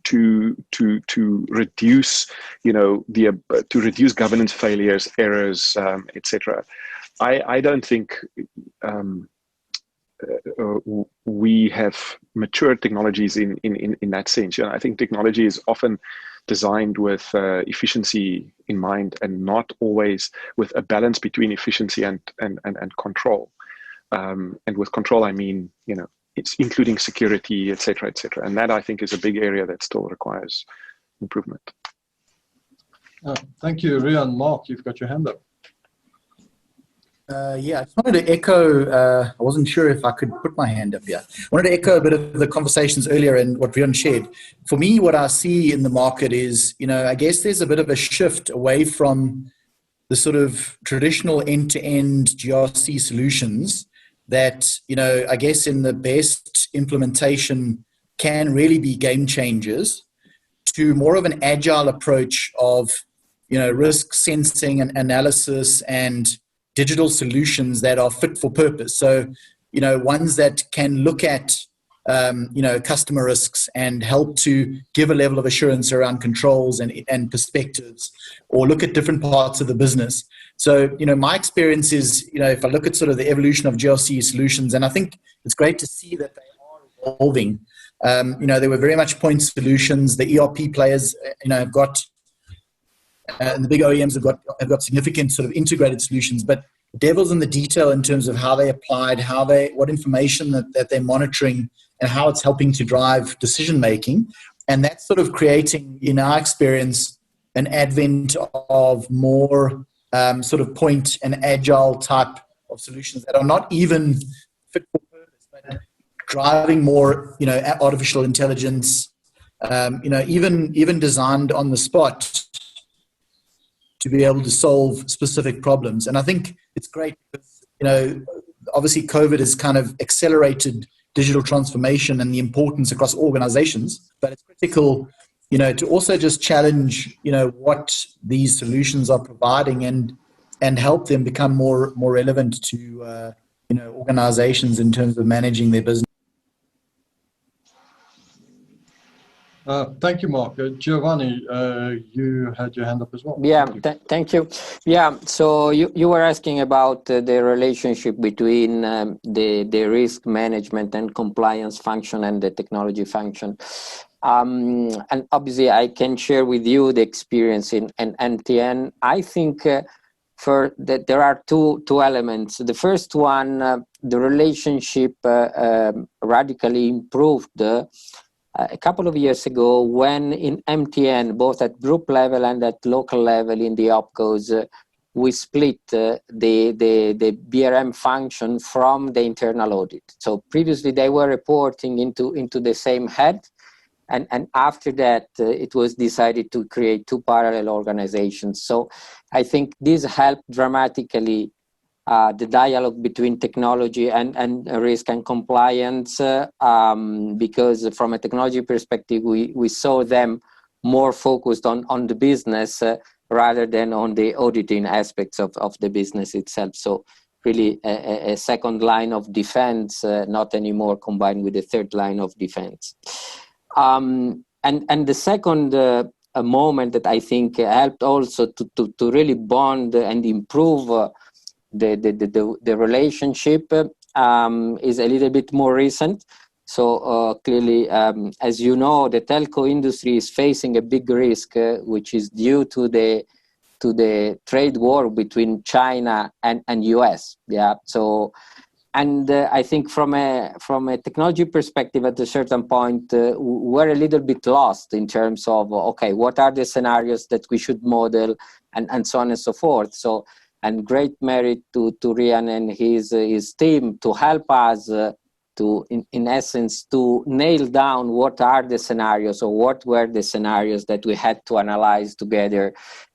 to reduce to reduce governance failures, errors, etc. I don't think we have mature technologies in that sense. I think technology is often designed with efficiency in mind, and not always with a balance between efficiency and control. And with control, I mean, it's including security, etc., etc. And that, I think, is a big area that still requires improvement. Thank you, Rian. Mark, you've got your hand up. Yeah, I just wanted to echo, I wasn't sure if I could put my hand up here. I wanted to echo a bit of the conversations earlier and what Rian shared. For me, what I see in the market is, I guess there's a bit of a shift away from the sort of traditional end-to-end GRC solutions that, I guess in the best implementation can really be game changers, to more of an agile approach of, risk sensing and analysis and digital solutions that are fit for purpose. So, ones that can look at, customer risks and help to give a level of assurance around controls and perspectives, or look at different parts of the business. So, my experience is, if I look at sort of the evolution of GRC solutions, and I think it's great to see that they are evolving. They were very much point solutions. The ERP players, have got, and the big OEMs have got significant sort of integrated solutions, but the devil's in the detail in terms of how they applied, what information that they're monitoring, and how it's helping to drive decision making. And that's sort of creating, in our experience, an advent of more sort of point and agile type of solutions that are not even fit for purpose, but driving more, artificial intelligence, even designed on the spot to be able to solve specific problems. And I think it's great because, obviously COVID has kind of accelerated digital transformation and the importance across organizations, but it's critical, to also just challenge, what these solutions are providing and help them become more relevant to, organizations in terms of managing their business. Thank you, Mark. Giovanni, you had your hand up as well. Yeah, thank you. Yeah, so you were asking about the relationship between the risk management and compliance function and the technology function. And obviously, I can share with you the experience in NTN. I think that there are two elements. The first one, the relationship radically improved a couple of years ago when in MTN, both at group level and at local level in the OpCos, we split the BRM function from the internal audit. So previously they were reporting into the same head. And after that, it was decided to create two parallel organizations. So I think this helped dramatically the dialogue between technology and risk and compliance, because from a technology perspective, we saw them more focused on the business rather than on the auditing aspects of the business itself. So really a second line of defense, not anymore combined with the third line of defense. And the second moment that I think helped also to really bond and improve the relationship is a little bit more recent. So clearly, as you know, the telco industry is facing a big risk, which is due to the trade war between China and US. Yeah. So, and I think from a technology perspective, at a certain point, we're a little bit lost in terms of, okay, what are the scenarios that we should model, and so on and so forth. So, and great merit to Rian and his team to help us to, in essence, to nail down what are the scenarios or what were the scenarios that we had to analyze together,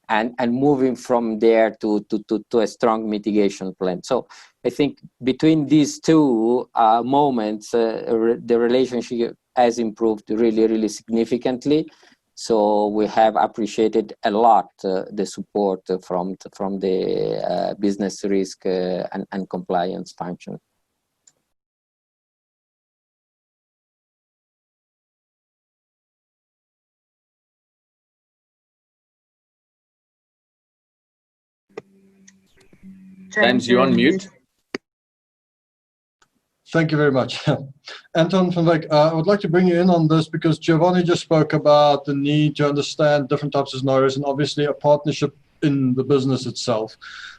and moving from there to a strong mitigation plan. So I think between these two moments, the relationship has improved really, really significantly. So we have appreciated a lot the support from the business risk and compliance function. James, you're on mute. Thank you very much. Anton van Wyk, I would like to bring you in on this because Giovanni just spoke about the need to understand different types of scenarios and obviously a partnership in the business itself.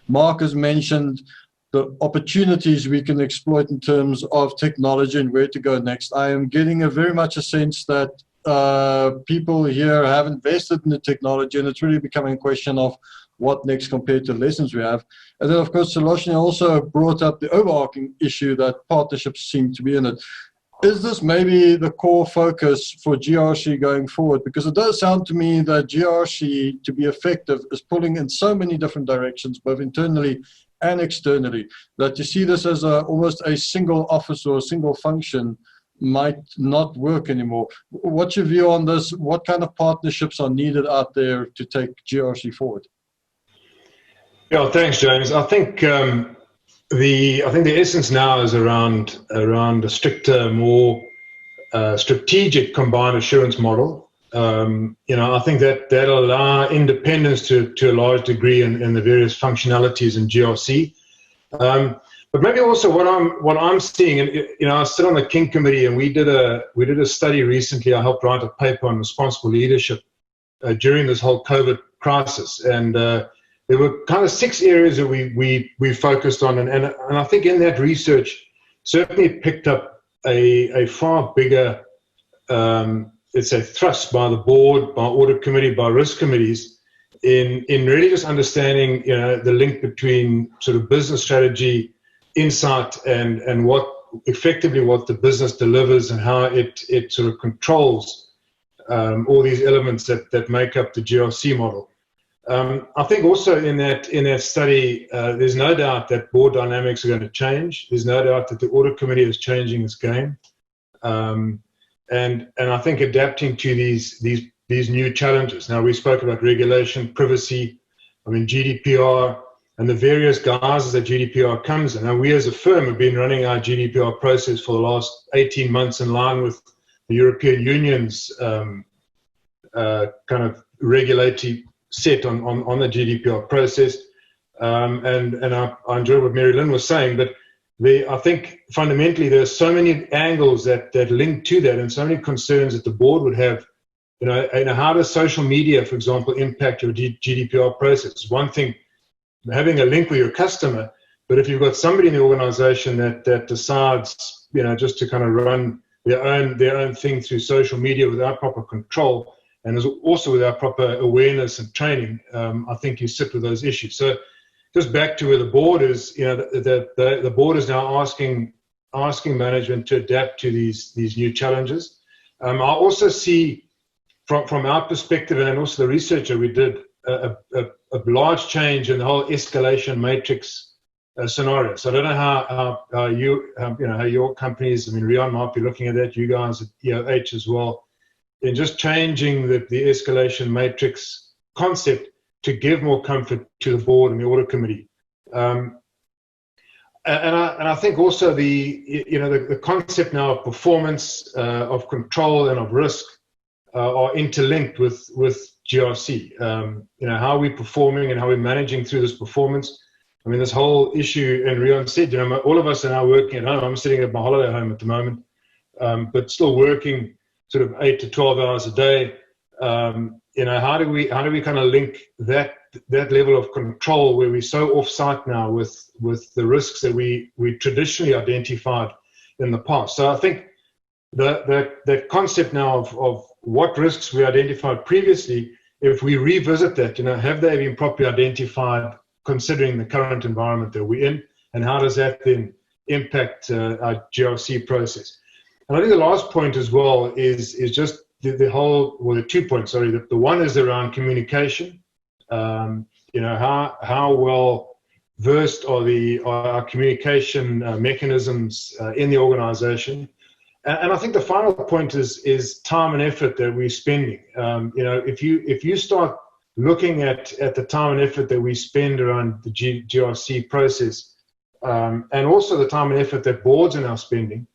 Mark has mentioned the opportunities we can exploit in terms of technology and where to go next. I am getting very much a sense that people here have invested in the technology, and it's really becoming a question of what next compared to lessons we have. And then, of course, Sulochana also brought up the overarching issue that partnerships seem to be in it. Is this maybe the core focus for GRC going forward? Because it does sound to me that GRC, to be effective, is pulling in so many different directions, both internally and externally, that to see this as almost a single office or a single function might not work anymore. What's your view on this? What kind of partnerships are needed out there to take GRC forward? Yeah, thanks, James. I think the essence now is around a stricter, more strategic combined assurance model. I think that'll allow independence to a large degree in the various functionalities in GRC. But maybe also what I'm seeing, and I sit on the King Committee, and we did a study recently. I helped write a paper on responsible leadership during this whole COVID crisis, and there were kind of 6 areas that we focused on, and I think in that research certainly picked up a far bigger, let's say, thrust by the board, by audit committee, by risk committees, in really just understanding, the link between sort of business strategy, insight, and what the business delivers and how it sort of controls all these elements that make up the GRC model. I think also in that study, there's no doubt that board dynamics are going to change. There's no doubt that the audit committee is changing its game, and I think adapting to these new challenges. Now, we spoke about regulation, privacy, GDPR, and the various guises that GDPR comes in. Now, we as a firm have been running our GDPR process for the last 18 months in line with the European Union's kind of regulatory set on the GDPR process. And I enjoy what Mary Lynn was saying, but I think fundamentally there's so many angles that link to that, and so many concerns that the board would have. How does social media, for example, impact your GDPR process? One thing, having a link with your customer, but if you've got somebody in the organization that decides, just to kind of run their own thing through social media without proper control, and also without proper awareness and training, I think you sit with those issues. So just back to where the board is, the board is now asking management to adapt to these new challenges. I also see from our perspective, and also the research that we did, a large change in the whole escalation matrix scenario. So I don't know how your companies, Rian might be looking at that, you guys at EOH as well, in just changing the escalation matrix concept to give more comfort to the board and the audit committee. And I think also the concept now of performance, of control and of risk are interlinked with GRC. How are we performing and how we're managing through this performance? This whole issue, and Rian said, all of us are now working at home. I'm sitting at my holiday home at the moment, but still working sort of 8 to 12 hours a day. How do we kind of link that level of control where we're so off-site now with the risks that we traditionally identified in the past? So I think that concept now of what risks we identified previously, if we revisit that, have they been properly identified considering the current environment that we're in, and how does that then impact our GRC process? And I think the last point as well is just the whole, well, the 2 points, sorry. The one is around communication. How well versed are our communication mechanisms in the organization? And I think the final point is time and effort that we're spending. If you start looking at the time and effort that we spend around the GRC process, and also the time and effort that boards are now spending,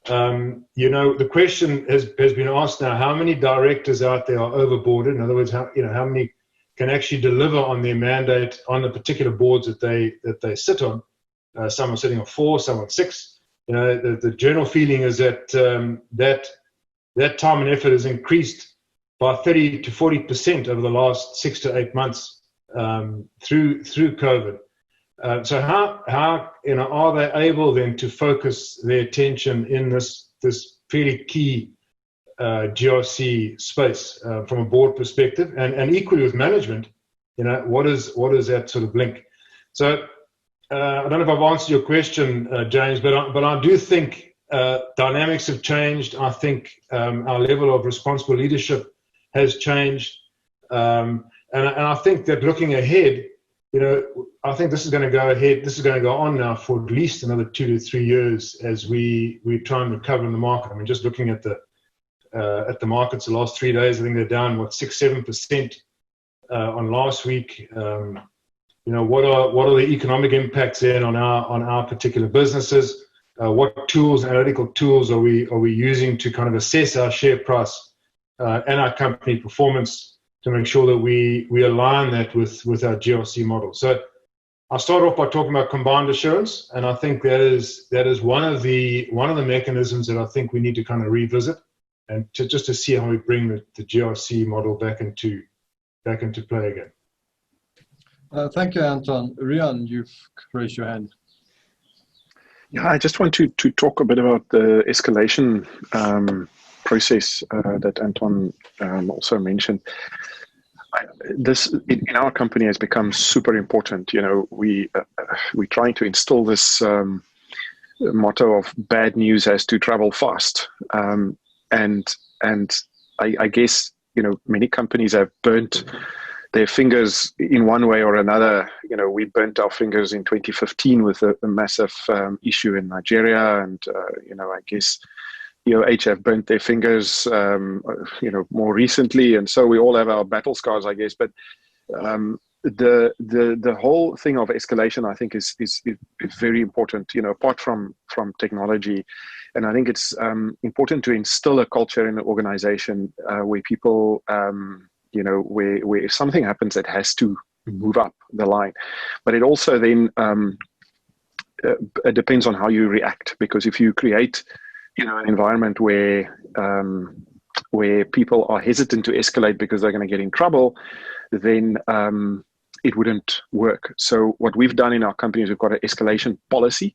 the question has been asked now: how many directors out there are overboarded? In other words, how many can actually deliver on their mandate on the particular boards that they sit on? Some are sitting on 4, some on 6. The general feeling is that that time and effort has increased by 30 to 40% over the last 6 to 8 months through COVID. So how are they able then to focus their attention in this fairly key GRC space from a board perspective, and equally with management? What is that sort of link? So I don't know if I've answered your question, James, but I do think dynamics have changed. I think our level of responsible leadership has changed, and I think that looking ahead, I think this is going to go ahead. This is going to go on now for at least another 2 to 3 years as we try and recover in the market. Just looking at the markets the last 3 days, I think they're down 6-7% on last week. What are the economic impacts then on our particular businesses? What tools, analytical tools, are we using to kind of assess our share price and our company performance to make sure that we align that with our GRC model? So I'll start off by talking about combined assurance, and I think that is one of the mechanisms that I think we need to kind of revisit, and just to see how we bring the GRC model back into play again. Thank you, Anton. Rian, you've raised your hand. Yeah, I just want to talk a bit about the escalation process that Anton also mentioned. This in our company has become super important. We're trying to install this motto of bad news has to travel fast, and I guess many companies have burnt their fingers in one way or another. You know, we burnt our fingers in 2015 with a massive issue in Nigeria, and you know, I guess EOH have burnt their fingers, you know, more recently, and so we all have our battle scars, I guess. But the whole thing of escalation, I think, is very important. You know, apart from technology, and I think it's important to instill a culture in the organization where people, you know, where if something happens, it has to move up the line. But it also then it depends on how you react, because if you create, you know, an environment where people are hesitant to escalate because they're going to get in trouble, then it wouldn't work. So what we've done in our company is we've got an escalation policy,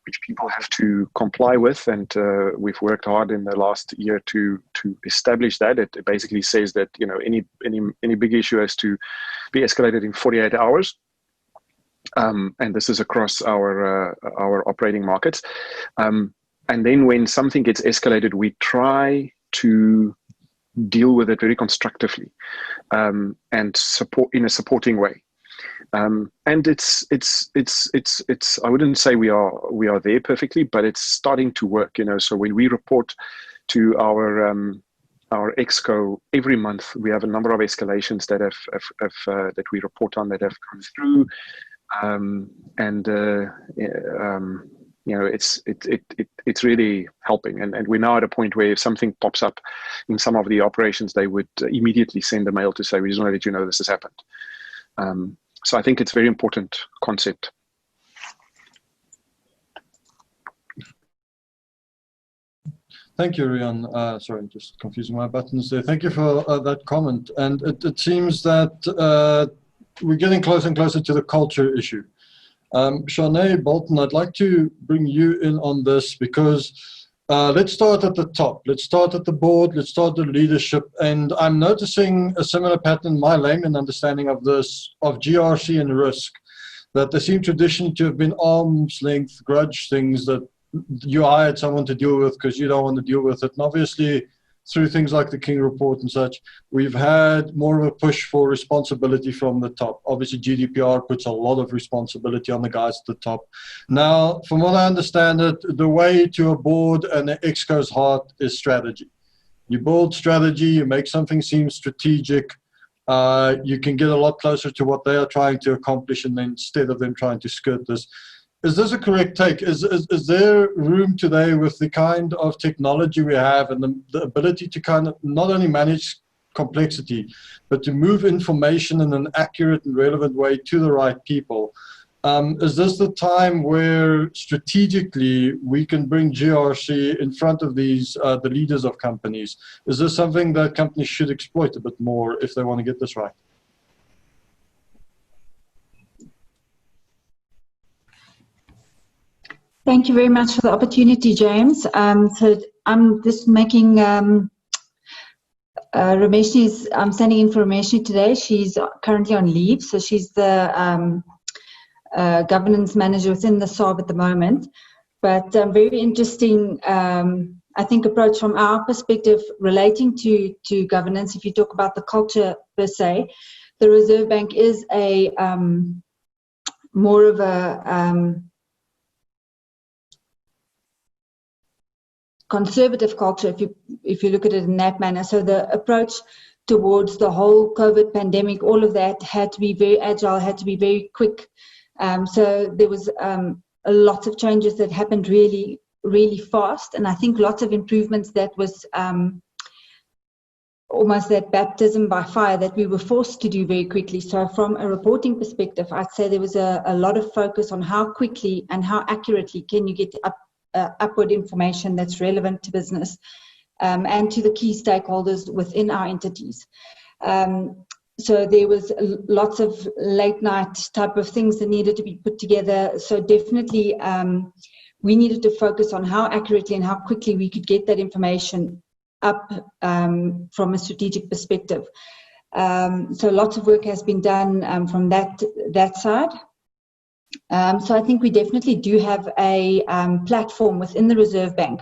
which people have to comply with, and we've worked hard in the last year to establish that. It basically says that, you know, any big issue has to be escalated in 48 hours. And this is across our operating markets. And then when something gets escalated, we try to deal with it very constructively and support in a supporting way. And it's I wouldn't say we are there perfectly, but it's starting to work. You know, so when we report to our Exco every month, we have a number of escalations that that we report on that have come through, you know, it's really helping, and we're now at a point where if something pops up in some of the operations, they would immediately send a mail to say, we just want to let you know this has happened. So I think it's a very important concept. Thank you, Rian. Sorry, I'm just confusing my buttons there. Thank you for that comment. And it seems that we're getting closer and closer to the culture issue. Shanae Bolton, I'd like to bring you in on this, because let's start at the top. Let's start at the board. Let's start the leadership. And I'm noticing a similar pattern in my layman understanding of this, of GRC and risk, that there seem traditionally to have been arm's length grudge things that you hired someone to deal with because you don't want to deal with it. And obviously, through things like the King Report and such, we've had more of a push for responsibility from the top. Obviously, GDPR puts a lot of responsibility on the guys at the top. Now, from what I understand it, the way to a board and the Exco's heart is strategy. You build strategy, you make something seem strategic, you can get a lot closer to what they are trying to accomplish, and then instead of them trying to skirt this. Is this a correct take? Is there room today with the kind of technology we have and the ability to kind of not only manage complexity, but to move information in an accurate and relevant way to the right people? Is this the time where strategically we can bring GRC in front of these the leaders of companies? Is this something that companies should exploit a bit more if they want to get this right? Thank you very much for the opportunity, James. So I'm just making Rameshni's, I'm standing in for Rameshni today. She's currently on leave, so she's the governance manager within the SARB at the moment. But very interesting, I think, approach from our perspective relating to governance. If you talk about the culture per se, the Reserve Bank is a more of a conservative culture, if you look at it in that manner. So the approach towards the whole COVID pandemic, all of that had to be very agile, had to be very quick. So there was a lot of changes that happened really, really fast, and I think lots of improvements that was almost that baptism by fire that we were forced to do very quickly. So from a reporting perspective, I'd say there was a lot of focus on how quickly and how accurately can you get upward information that's relevant to business and to the key stakeholders within our entities. So there was lots of late night type of things that needed to be put together. So definitely we needed to focus on how accurately and how quickly we could get that information up from a strategic perspective. So lots of work has been done from that side. So I think we definitely do have a platform within the Reserve Bank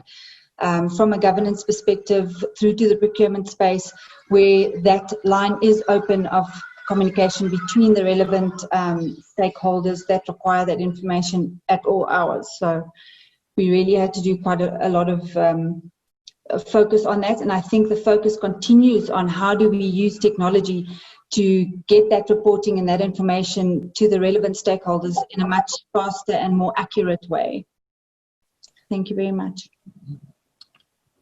from a governance perspective through to the procurement space, where that line is open of communication between the relevant stakeholders that require that information at all hours. So we really had to do quite a lot of focus on that, and I think the focus continues on how do we use technology to get that reporting and that information to the relevant stakeholders in a much faster and more accurate way. Thank you very much.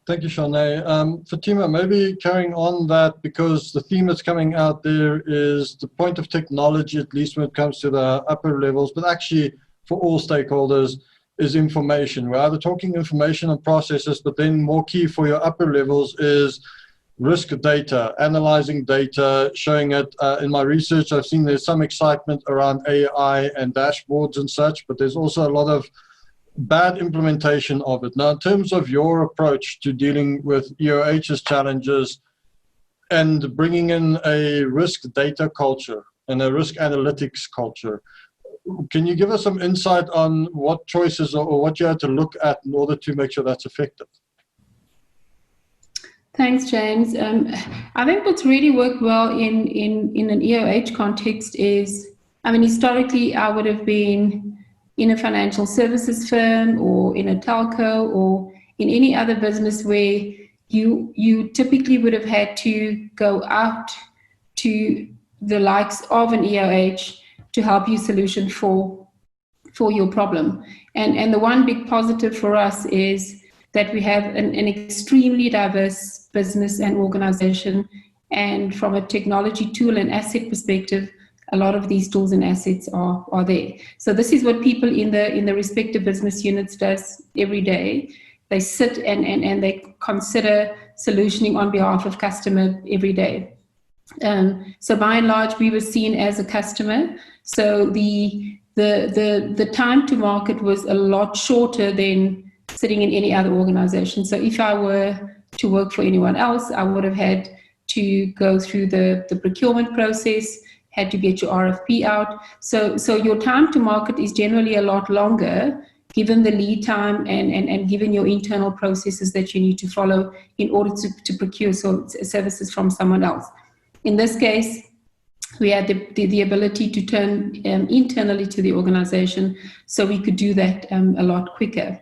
Thank you, Shanae. Fatima, maybe carrying on that, because the theme that's coming out there is the point of technology, at least when it comes to the upper levels, but actually for all stakeholders, is information. We're either talking information and processes, but then more key for your upper levels is risk data, analyzing data, showing it. In my research, I've seen there's some excitement around AI and dashboards and such, but there's also a lot of bad implementation of it. Now, in terms of your approach to dealing with EOH's challenges and bringing in a risk data culture and a risk analytics culture, can you give us some insight on what choices or what you had to look at in order to make sure that's effective? Thanks, James. I think what's really worked well in an EOH context is, I mean, historically, I would have been in a financial services firm or in a telco or in any other business where you typically would have had to go out to the likes of an EOH to help you solution for your problem. And the one big positive for us is that we have an extremely diverse business and organization. And from a technology tool and asset perspective, a lot of these tools and assets are there. So this is what people in the respective business units does every day. They sit and they consider solutioning on behalf of customer every day. So by and large, we were seen as a customer. So the time to market was a lot shorter than sitting in any other organization. So if I were to work for anyone else, I would have had to go through the procurement process, had to get your RFP out. So your time to market is generally a lot longer, given the lead time and given your internal processes that you need to follow in order to procure services from someone else. In this case, we had the ability to turn internally to the organization, so we could do that a lot quicker.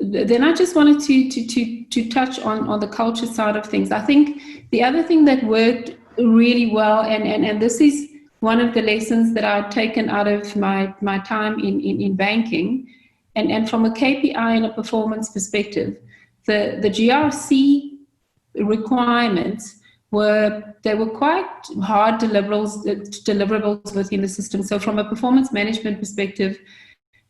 Then I just wanted to touch on the culture side of things. I think the other thing that worked really well, and this is one of the lessons that I've taken out of my time in banking, and from a KPI and a performance perspective, the GRC requirements were quite hard deliverables within the system. So from a performance management perspective,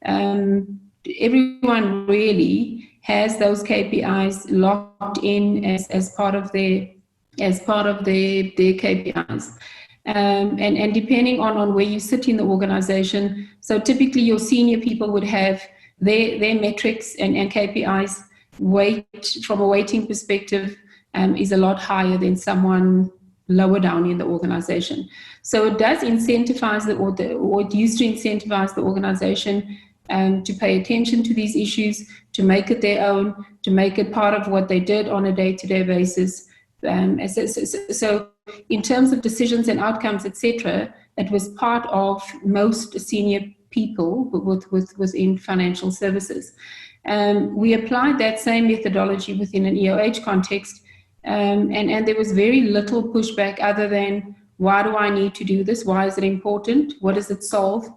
everyone really has those KPIs locked in as part of their KPIs. And depending on where you sit in the organization, so typically your senior people would have their metrics and KPIs from a weighting perspective is a lot higher than someone lower down in the organization. So it does incentivize or it used to incentivize the organization to pay attention to these issues, to make it their own, to make it part of what they did on a day-to-day basis. So in terms of decisions and outcomes, etc., it was part of most senior people within financial services. We applied that same methodology within an EOH context, and there was very little pushback other than, why do I need to do this? Why is it important? What does it solve?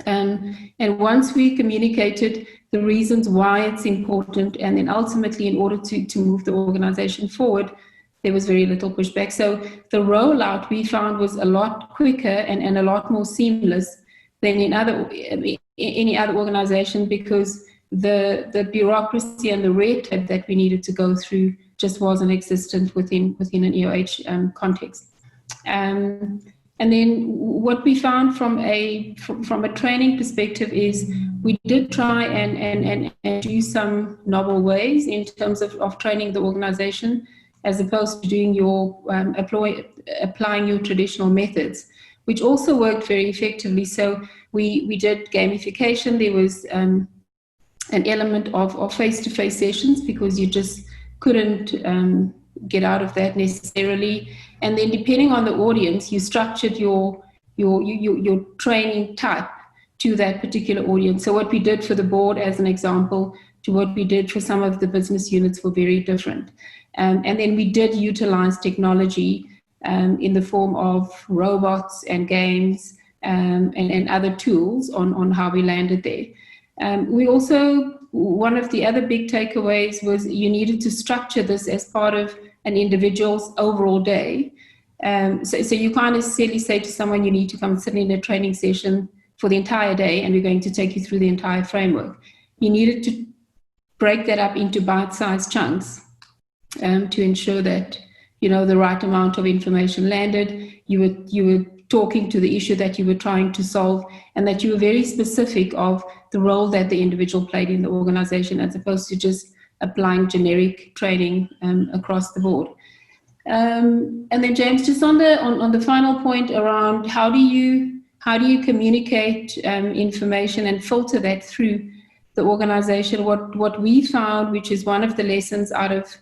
And once we communicated the reasons why it's important, and then ultimately in order to move the organization forward, there was very little pushback. So the rollout we found was a lot quicker and a lot more seamless than in any other organization, because the bureaucracy and the red tape that we needed to go through just wasn't existent within an EOH context. And then what we found from a training perspective is we did try and do some novel ways in terms of training the organization, as opposed to doing applying your traditional methods, which also worked very effectively. So we did gamification. There was an element of face-to-face sessions because you just couldn't get out of that necessarily. And then depending on the audience, you structured your training type to that particular audience. So what we did for the board, as an example, to what we did for some of the business units were very different. And then we did utilize technology in the form of robots and games and other tools on how we landed there. We also, one of the other big takeaways was you needed to structure this as part of an individual's overall day. So you can't necessarily say to someone, you need to come sit in a training session for the entire day and we're going to take you through the entire framework. You needed to break that up into bite-sized chunks to ensure that, you know, the right amount of information landed. You were talking to the issue that you were trying to solve, and that you were very specific of the role that the individual played in the organization, as opposed to just applying generic training across the board. And then James, just on the final point around how do you communicate information and filter that through the organization? What we found, which is one of the lessons out of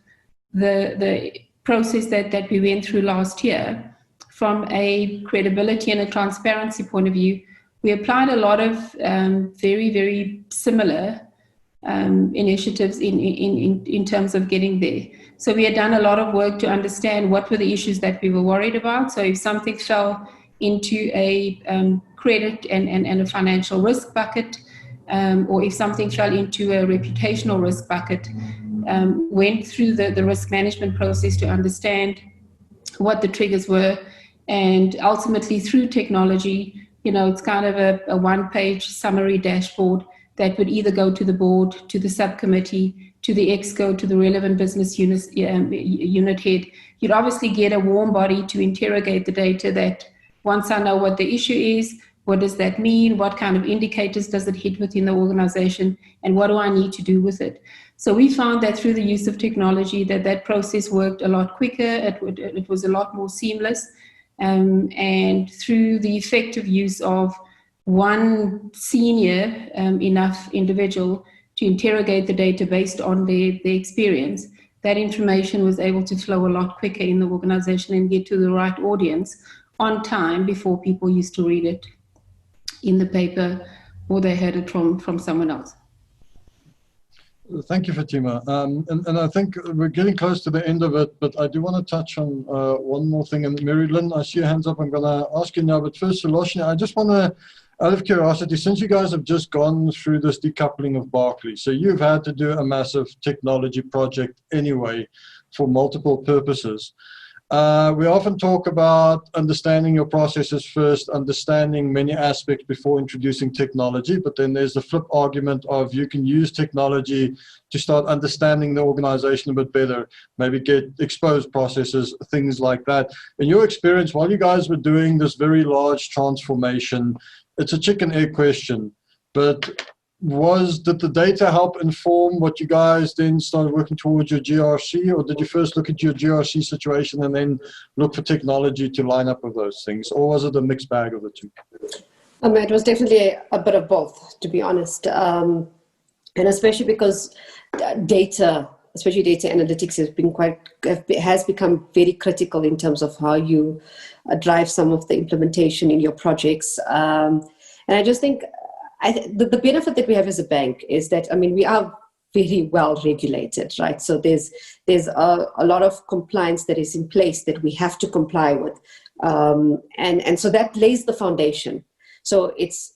the process that we went through last year, from a credibility and a transparency point of view, we applied a lot of very, very similar initiatives in terms of getting there. So we had done a lot of work to understand what were the issues that we were worried about. So if something fell into a credit and a financial risk bucket, or if something fell into a reputational risk bucket, went through the risk management process to understand what the triggers were. And ultimately through technology, you know, it's kind of a one-page summary dashboard that would either go to the board, to the subcommittee, to the EXCO, to the relevant business unit head. You'd obviously get a warm body to interrogate the data that once I know what the issue is, what does that mean? What kind of indicators does it hit within the organization? And what do I need to do with it? So we found that through the use of technology that process worked a lot quicker. It was a lot more seamless. And through the effective use of one senior enough individual to interrogate the data based on their experience, that information was able to flow a lot quicker in the organization and get to the right audience on time before people used to read it in the paper or they heard it from someone else. Thank you, Fatima. And I think we're getting close to the end of it, but I do want to touch on one more thing. And Mary Lynn, I see your hands up. I'm going to ask you now, but first, Suloshna, I just want to, out of curiosity, since you guys have just gone through this decoupling of Barclays, so you've had to do a massive technology project anyway for multiple purposes. We often talk about understanding your processes first, understanding many aspects before introducing technology, but then there's the flip argument of you can use technology to start understanding the organization a bit better, maybe get exposed processes, things like that. In your experience, while you guys were doing this very large transformation, it's a chicken egg question, but did the data help inform what you guys then started working towards your GRC, or did you first look at your GRC situation and then look for technology to line up with those things, or was it a mixed bag of the two? It was definitely a bit of both, to be honest, and especially because data, especially data analytics, has become very critical in terms of how you drive some of the implementation in your projects, and I just think. The benefit that we have as a bank is that, I mean, we are very well regulated, right? So there's a lot of compliance that is in place that we have to comply with. And so that lays the foundation. So it's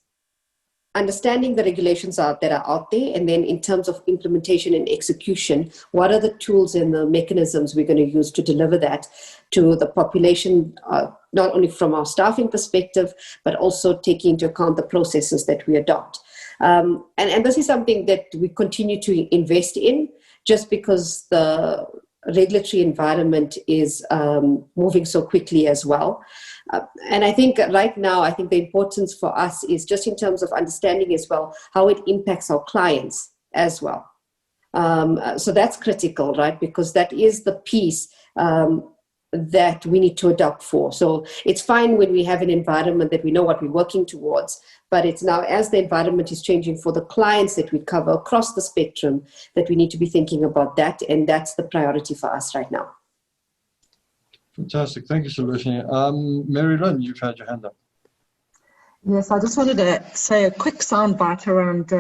understanding the regulations that are out there, and then in terms of implementation and execution, what are the tools and the mechanisms we're going to use to deliver that to the population, not only from our staffing perspective, but also taking into account the processes that we adopt. And this is something that we continue to invest in, just because the regulatory environment is moving so quickly as well. And I think right now, I think the importance for us is just in terms of understanding as well how it impacts our clients as well. So that's critical, right? Because that is the piece that we need to adopt for. So it's fine when we have an environment that we know what we're working towards, but it's now as the environment is changing for the clients that we cover across the spectrum that we need to be thinking about that, and that's the priority for us right now. Fantastic. Thank you, Solution. Mary Lynn, you've had your hand up. Yes, I just wanted to say a quick soundbite around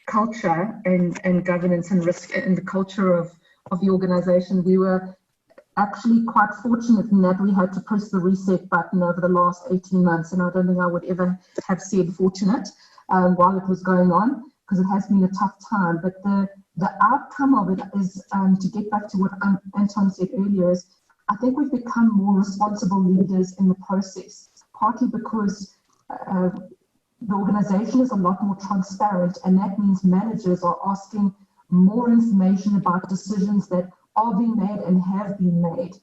culture and governance and risk and the culture of the organization. We were actually quite fortunate in that we had to press the reset button over the last 18 months, and I don't think I would ever have said fortunate while it was going on, because it has been a tough time. But the outcome of it is, to get back to what Anton said earlier, is I think we've become more responsible leaders in the process, partly because the organization is a lot more transparent, and that means managers are asking more information about decisions that are being made and have been made.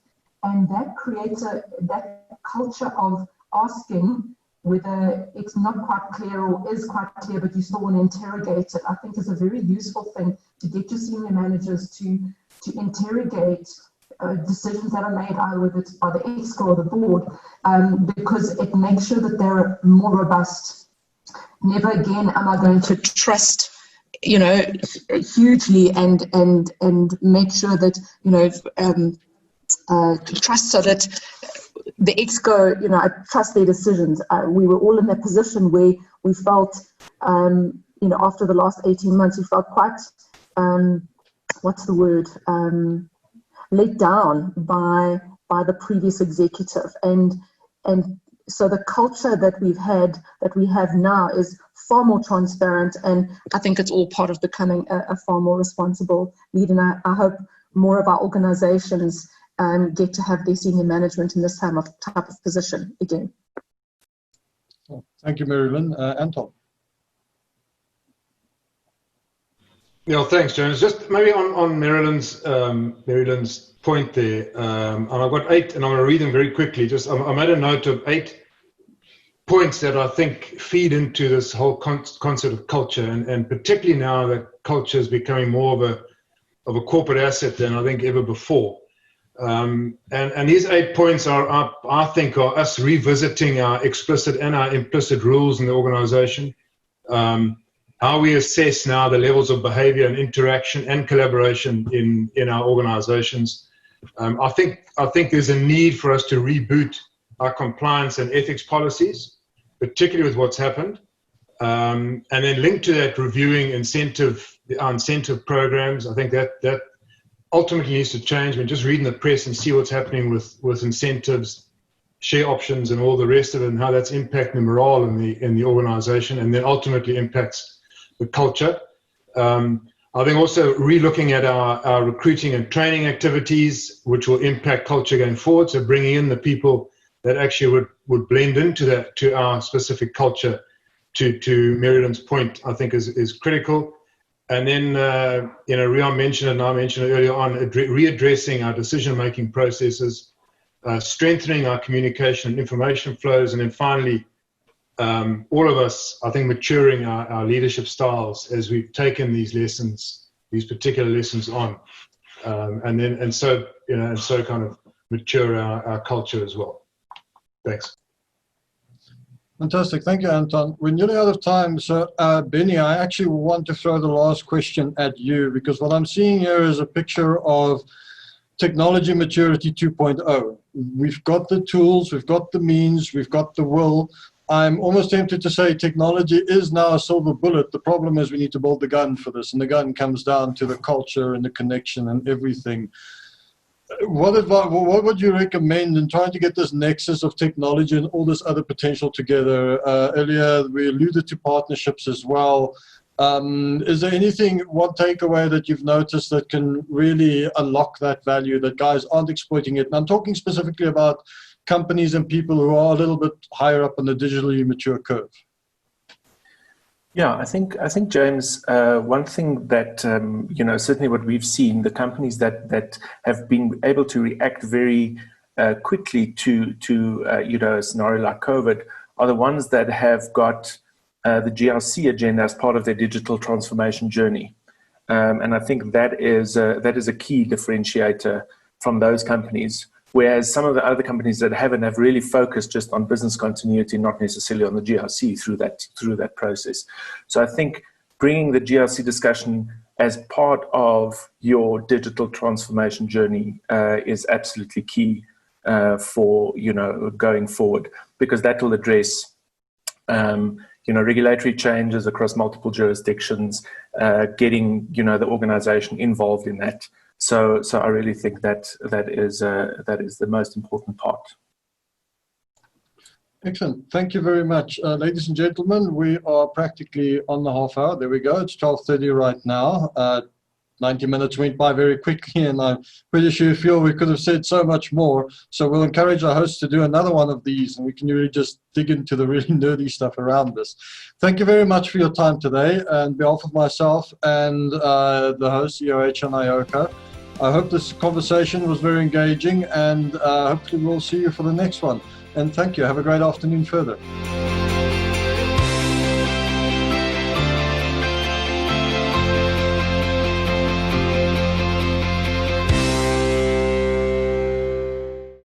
And that creates that culture of asking whether it's not quite clear or is quite clear, but you still want to interrogate it. I think is a very useful thing to get your senior managers to interrogate decisions that are made either with it by the ExCo or the board, because it makes sure that they're more robust. Never again am I going to trust, hugely and make sure that, trust so that the ExCo, I trust their decisions. We were all in that position where we felt, after the last 18 months, we felt quite, let down by the previous executive. And so the culture that we have now is far more transparent, and I think it's all part of becoming a far more responsible leader. And I hope more of our organizations get to have their senior management in this type of position again. Thank you, Mary Lynn. Anton. Yeah, thanks, James. Just maybe on Mary Lynn's point there, and I've got 8, and I'm going to read them very quickly. I made a note of 8 points that I think feed into this whole concept of culture, and particularly now that culture is becoming more of a corporate asset than I think ever before. And these 8 points I think are us revisiting our explicit and our implicit rules in the organization. How we assess now the levels of behavior and interaction and collaboration in our organizations. I think there's a need for us to reboot our compliance and ethics policies, particularly with what's happened. And then linked to that, reviewing our incentive programs. I think that ultimately needs to change. We're just reading the press and see what's happening with incentives, share options, and all the rest of it, and how that's impacting the morale in the organization, and then ultimately impacts the culture. I think also re-looking at our recruiting and training activities, which will impact culture going forward. So bringing in the people that actually would blend to our specific culture, to Mary Lynn's point, I think is critical. And then, Rian mentioned it, and I mentioned it earlier on, readdressing our decision-making processes, strengthening our communication and information flows, and then finally, all of us, I think, maturing our leadership styles as we've taken these particular lessons on, and so kind of mature our culture as well. Thanks. Fantastic. Thank you, Anton. We're nearly out of time. So, Benny, I actually want to throw the last question at you, because what I'm seeing here is a picture of technology maturity 2.0. We've got the tools, we've got the means, we've got the will. I'm almost tempted to say technology is now a silver bullet. The problem is we need to build the gun for this, and the gun comes down to the culture and the connection and everything. What would you recommend in trying to get this nexus of technology and all this other potential together? Earlier, we alluded to partnerships as well. Is there one takeaway that you've noticed that can really unlock that value, that guys aren't exploiting it? And I'm talking specifically about companies and people who are a little bit higher up on the digitally mature curve. Yeah, I think James, one thing that certainly what we've seen, the companies that have been able to react very quickly to a scenario like COVID are the ones that have got the GRC agenda as part of their digital transformation journey, and I think that is a key differentiator from those companies. Whereas some of the other companies that haven't have really focused just on business continuity, not necessarily on the GRC through that process. So I think bringing the GRC discussion as part of your digital transformation journey is absolutely key for going forward, because that will address regulatory changes across multiple jurisdictions, getting the organization involved in that. So I really think that is the most important part. Excellent. Thank you very much. Ladies and gentlemen, we are practically on the half hour. There we go. It's 12:30 right now. 90 minutes went by very quickly, and I'm pretty sure you feel we could have said so much more. So we'll encourage our hosts to do another one of these, and we can really just dig into the really nerdy stuff around this. Thank you very much for your time today. On behalf of myself and the hosts, EOH and iOCO, I hope this conversation was very engaging, and hopefully we'll see you for the next one. And thank you. Have a great afternoon further.